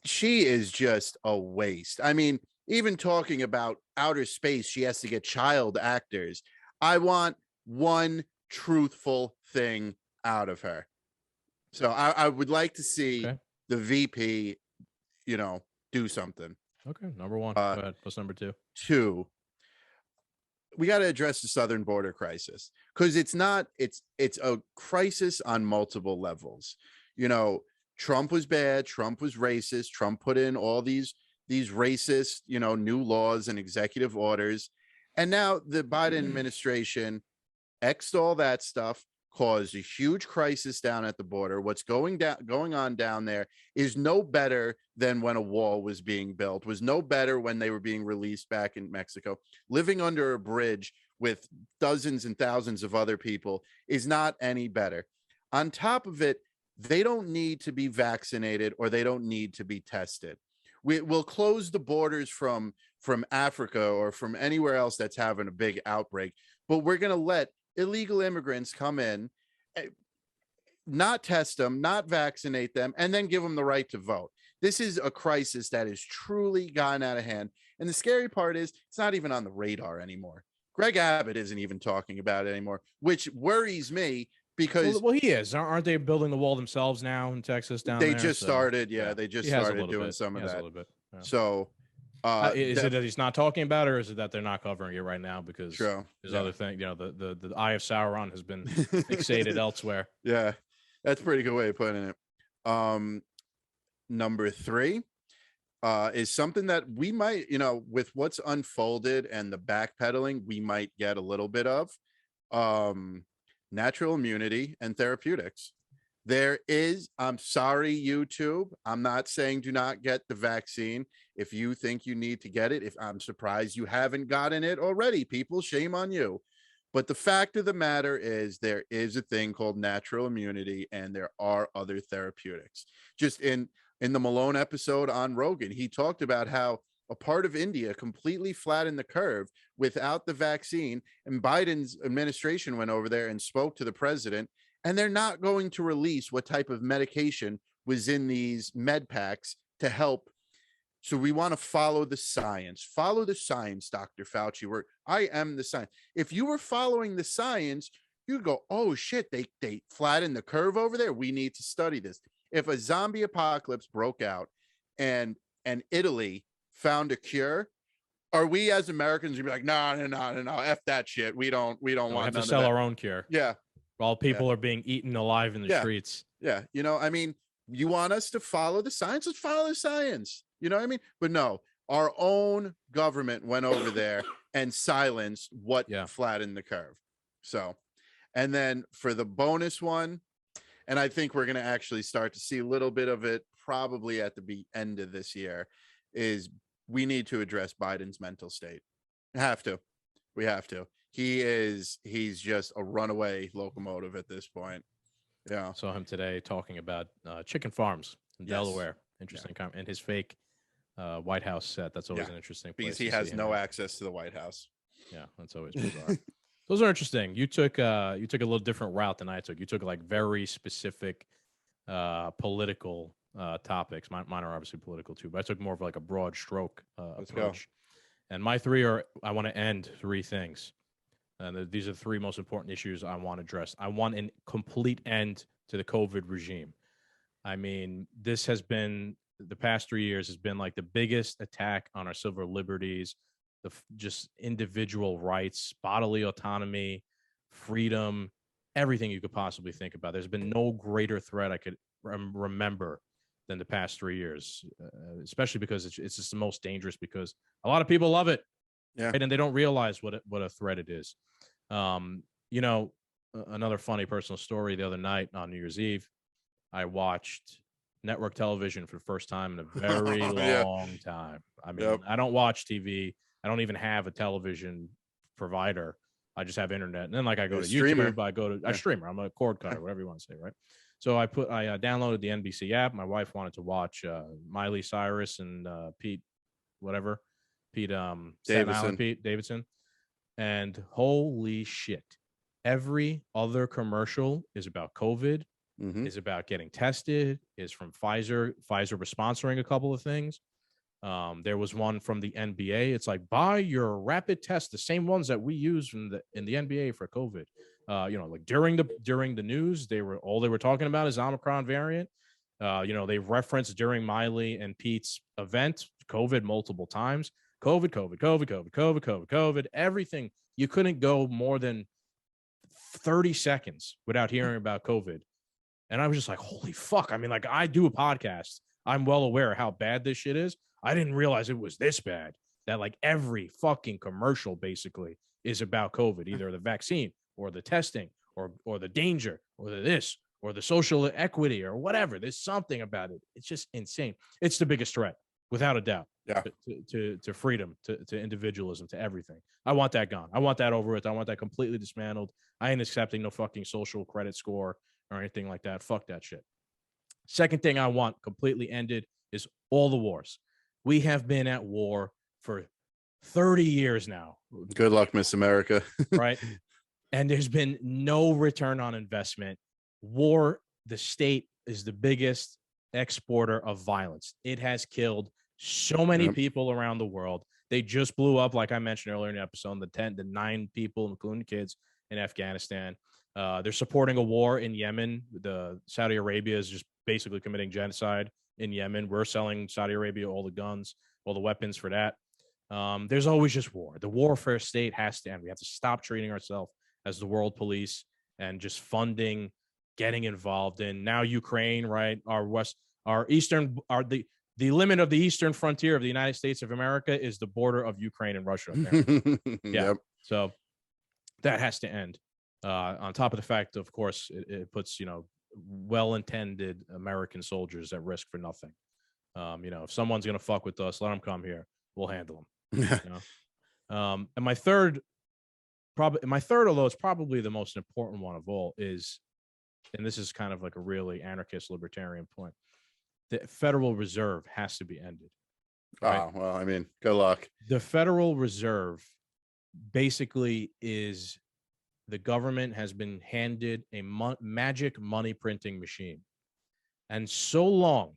she is just a waste. I mean, even talking about outer space, she has to get child actors. I want one truthful thing out of her. So I would like to see the VP, do something. Okay, number 1. Go ahead. What's number 2? 2. We got to address the southern border crisis, because it's a crisis on multiple levels. Trump was bad. Trump was racist. Trump put in all these racist, new laws and executive orders. And now the Biden administration X'd all that stuff, caused a huge crisis down at the border. What's going on down there is no better than when a wall was being built, was no better when they were being released back in Mexico. Living under a bridge with dozens and thousands of other people is not any better. On top of it, they don't need to be vaccinated, or they don't need to be tested. We'll close the borders from from Africa or from anywhere else that's having a big outbreak, but we're going to let illegal immigrants come in, not test them, not vaccinate them, and then give them the right to vote. This is a crisis that has truly gotten out of hand. And the scary part is it's not even on the radar anymore. Greg Abbott isn't even talking about it anymore, which worries me because well, he is. Aren't they building the wall themselves now in Texas down they there? just So, started. Yeah, they just he has a started little doing bit. some He of has a that. little bit. Yeah. So is it that he's not talking about it, or is it that they're not covering it right now because true. there's other things? You know, the eye of Sauron has been fixated elsewhere. Yeah, that's a pretty good way of putting it. Number 3 is something that we might, you know, with what's unfolded and the backpedaling, we might get a little bit of natural immunity and therapeutics. There is, I'm sorry, YouTube, I'm not saying do not get the vaccine if you think you need to get it. If I'm surprised you haven't gotten it already, people, shame on you. But the fact of the matter is there is a thing called natural immunity and there are other therapeutics. Just in the Mallone episode on Rogan, he talked about how a part of India completely flattened the curve without the vaccine, and Biden's administration went over there and spoke to the president, and they're not going to release what type of medication was in these med packs to help. So we want to follow the science. Follow the science, Dr. Fauci. I am the science. If you were following the science, you'd go, oh shit, they flattened the curve over there. We need to study this. If a zombie apocalypse broke out and Italy found a cure, are we as Americans gonna be like, no, F that shit. We don't want We have to none sell of that. our own cure. Yeah. While people are being eaten alive in the Yeah. streets. Yeah. You know, I mean, you want us to follow the science? Let's follow the science. You know what I mean? But no, our own government went over there and silenced what flattened the curve. So, and then for the bonus one, and I think we're going to actually start to see a little bit of it probably at the end of this year, is we need to address Biden's mental state. We have to. He's just a runaway locomotive at this point. Yeah. Saw him today talking about chicken farms in Delaware. Interesting comment. And his fake White House set. That's always an interesting place. Because he has no access to the White House. Yeah, that's always bizarre. Those are interesting. You took a little different route than I took. You took like very specific political topics. Mine are obviously political too, but I took more of like a broad stroke approach. And my 3 are, I want to end 3 things. And these are the 3 most important issues I want addressed. I want a complete end to the COVID regime. I mean, this has been, the past 3 years has been like the biggest attack on our civil liberties, just individual rights, bodily autonomy, freedom, everything you could possibly think about. There's been no greater threat I could remember than the past 3 years, especially because it's just the most dangerous because a lot of people love it. Yeah. Right? And they don't realize what a threat it is. You know, another funny personal story, the other night on New Year's Eve, I watched network television for the first time in a very long time. I mean, I don't watch TV. I don't even have a television provider. I just have internet. And then like I go to YouTube, I streamer. I'm a cord cutter, whatever you want to say, right? So I downloaded the NBC app. My wife wanted to watch Miley Cyrus and Pete Davidson. And holy shit. Every other commercial is about COVID, is about getting tested, is from Pfizer. Pfizer was sponsoring a couple of things. There was one from the NBA. It's like, buy your rapid test, the same ones that we use in the NBA for COVID. You know, like during the news, they were talking about is Omicron variant. You know, they referenced during Miley and Pete's event, COVID multiple times. COVID, everything. You couldn't go more than 30 seconds without hearing about COVID. And I was just like, holy fuck. I mean, like, I do a podcast. I'm well aware of how bad this shit is. I didn't realize it was this bad, that like every fucking commercial basically is about COVID, either the vaccine or the testing or the danger or the this or the social equity or whatever. There's something about it. It's just insane. It's the biggest threat, without a doubt, to freedom, to individualism, to everything. I want that gone. I want that over with. I want that completely dismantled. I ain't accepting no fucking social credit score or anything like that. Fuck that shit. Second thing I want completely ended is all the wars. We have been at war for 30 years now. Good luck, Miss America. Right. And there's been no return on investment. War, the state is the biggest exporter of violence. It has killed so many people around the world. They just blew up, like I mentioned earlier in the episode, the 9 people, including kids, in Afghanistan. They're supporting a war in Yemen. The Saudi Arabia is just basically committing genocide in Yemen. We're selling Saudi Arabia all the guns, all the weapons for that. There's always just war. The warfare state has to end. We have to stop treating ourselves as the world police and just funding, getting involved in now Ukraine, right? The limit of the eastern frontier of the United States of America is the border of Ukraine and Russia. Yeah. So that has to end. On top of the fact, of course, it puts, well-intended American soldiers at risk for nothing. If someone's going to fuck with us, let them come here. We'll handle them. And my third, although it's probably the most important one of all, is, and this is kind of like a really anarchist libertarian point, the Federal Reserve has to be ended. Right? Oh, well, I mean, good luck. The Federal Reserve basically is the government has been handed a magic money printing machine. And so long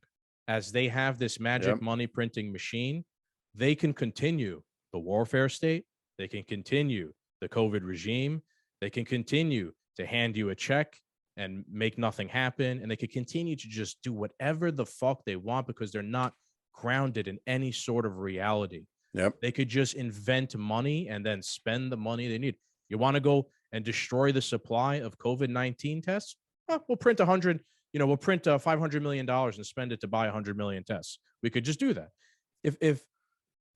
as they have this magic money printing machine, they can continue the warfare state. They can continue the COVID regime. They can continue to hand you a check and make nothing happen. And they can continue to just do whatever the fuck they want because they're not grounded in any sort of reality. They could just invent money and then spend the money they need. You want to go and destroy the supply of COVID-19 tests? Well, we'll print we'll print $500 million and spend it to buy 100 million tests. We could just do that. If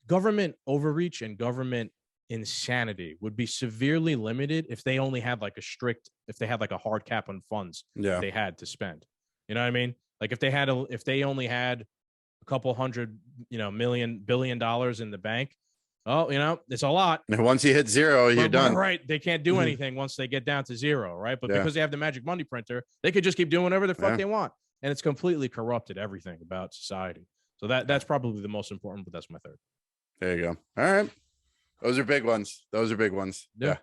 government overreach and government insanity would be severely limited if they only had like a hard cap on funds they had to spend. You know what I mean? Like if they only had a couple hundred, billion dollars in the bank, it's a lot. And once you hit zero, you're done. Right. They can't do anything once they get down to zero. Right. But because they have the magic money printer, they could just keep doing whatever the fuck they want. And it's completely corrupted everything about society. So that's probably the most important, but that's my third. There you go. All right. Those are big ones. Yeah.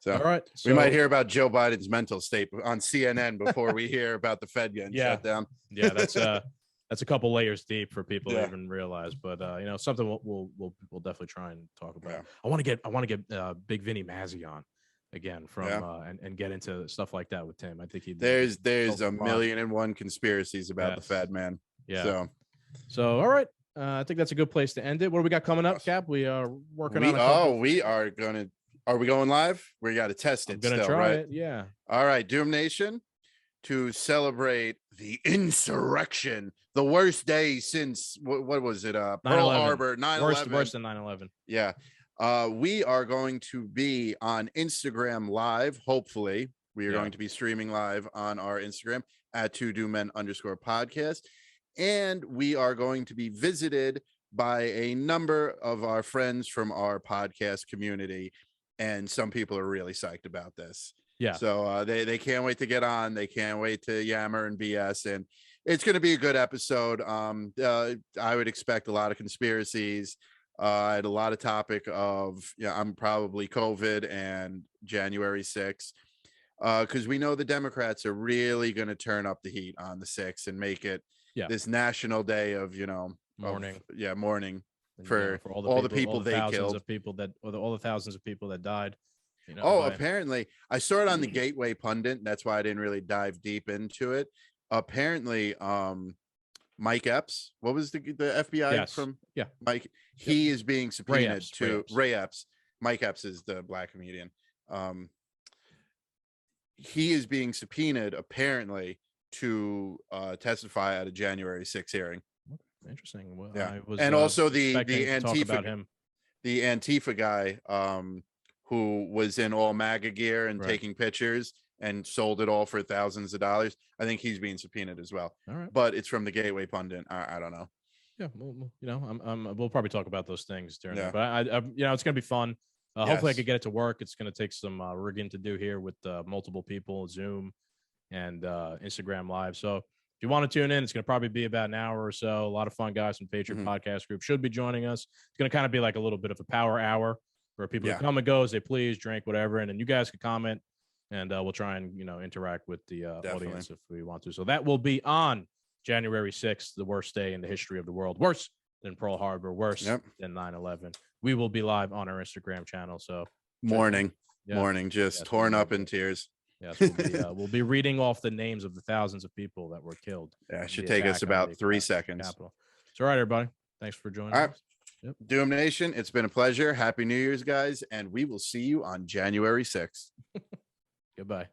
So all right. So, we might hear about Joe Biden's mental state on CNN before we hear about the Fed getting shut down. Yeah. That's a couple layers deep for people to even realize, but something we'll definitely try and talk about. I want to get Big Vinny Mazzy on again from and get into stuff like that with Tim. I think there's a million and one conspiracies about the Fed, man. Yeah. So all right. I think that's a good place to end it. What do we got coming up, Cap? We are working on. Are we going live? We got to test it. I'm gonna try it. Yeah. All right, Doom Nation, to celebrate the insurrection, the worst day since what was it? Pearl Harbor, 9/11. Worse than 9/11. Yeah. We are going to be on Instagram Live. Hopefully, we are going to be streaming live on our Instagram at 2DoomMen_podcast. And we are going to be visited by a number of our friends from our podcast community. And some people are really psyched about this. Yeah. So they can't wait to get on. They can't wait to yammer and BS. And it's going to be a good episode. I would expect a lot of conspiracies. I had a lot of topic of, I'm probably COVID and January 6th. Because we know the Democrats are really going to turn up the heat on the 6th and make it this national day of, mourning. Mourning for all the people they killed. All the thousands of people that died. Apparently, I saw it on the Gateway Pundit. That's why I didn't really dive deep into it. Apparently, Mike Epps, what was the FBI from? Yeah, Mike. He is being subpoenaed Ray Epps. Mike Epps is the black comedian. He is being subpoenaed apparently to testify at a January 6th hearing. Interesting. Well, and also the Antifa guy who was in all MAGA gear and taking pictures and sold it all for thousands of dollars. I think he's being subpoenaed as well. All right. But it's from the Gateway Pundit. I don't know. Yeah, well, we'll probably talk about those things during that. But I it's gonna be fun. Hopefully I could get it to work. It's going to take some rigging to do here with multiple people, Zoom and Instagram Live. So if you want to tune in, it's going to probably be about an hour or so. A lot of fun guys from Patriot Podcast Group should be joining us. It's going to kind of be like a little bit of a power hour where people can come and go as they please, drink, whatever. And then you guys can comment, and we'll try and, interact with the audience if we want to. So that will be on January 6th, the worst day in the history of the world. Worse than Pearl Harbor, worse than 9/11. We will be live on our Instagram channel. So morning, just torn up in tears. Yes, we'll be reading off the names of the thousands of people that were killed. Yeah, it should take us about 3 seconds. Capital. So, all right, everybody. Thanks for joining us. Yep. Doom Nation, it's been a pleasure. Happy New Year's, guys, and we will see you on January 6th. Goodbye.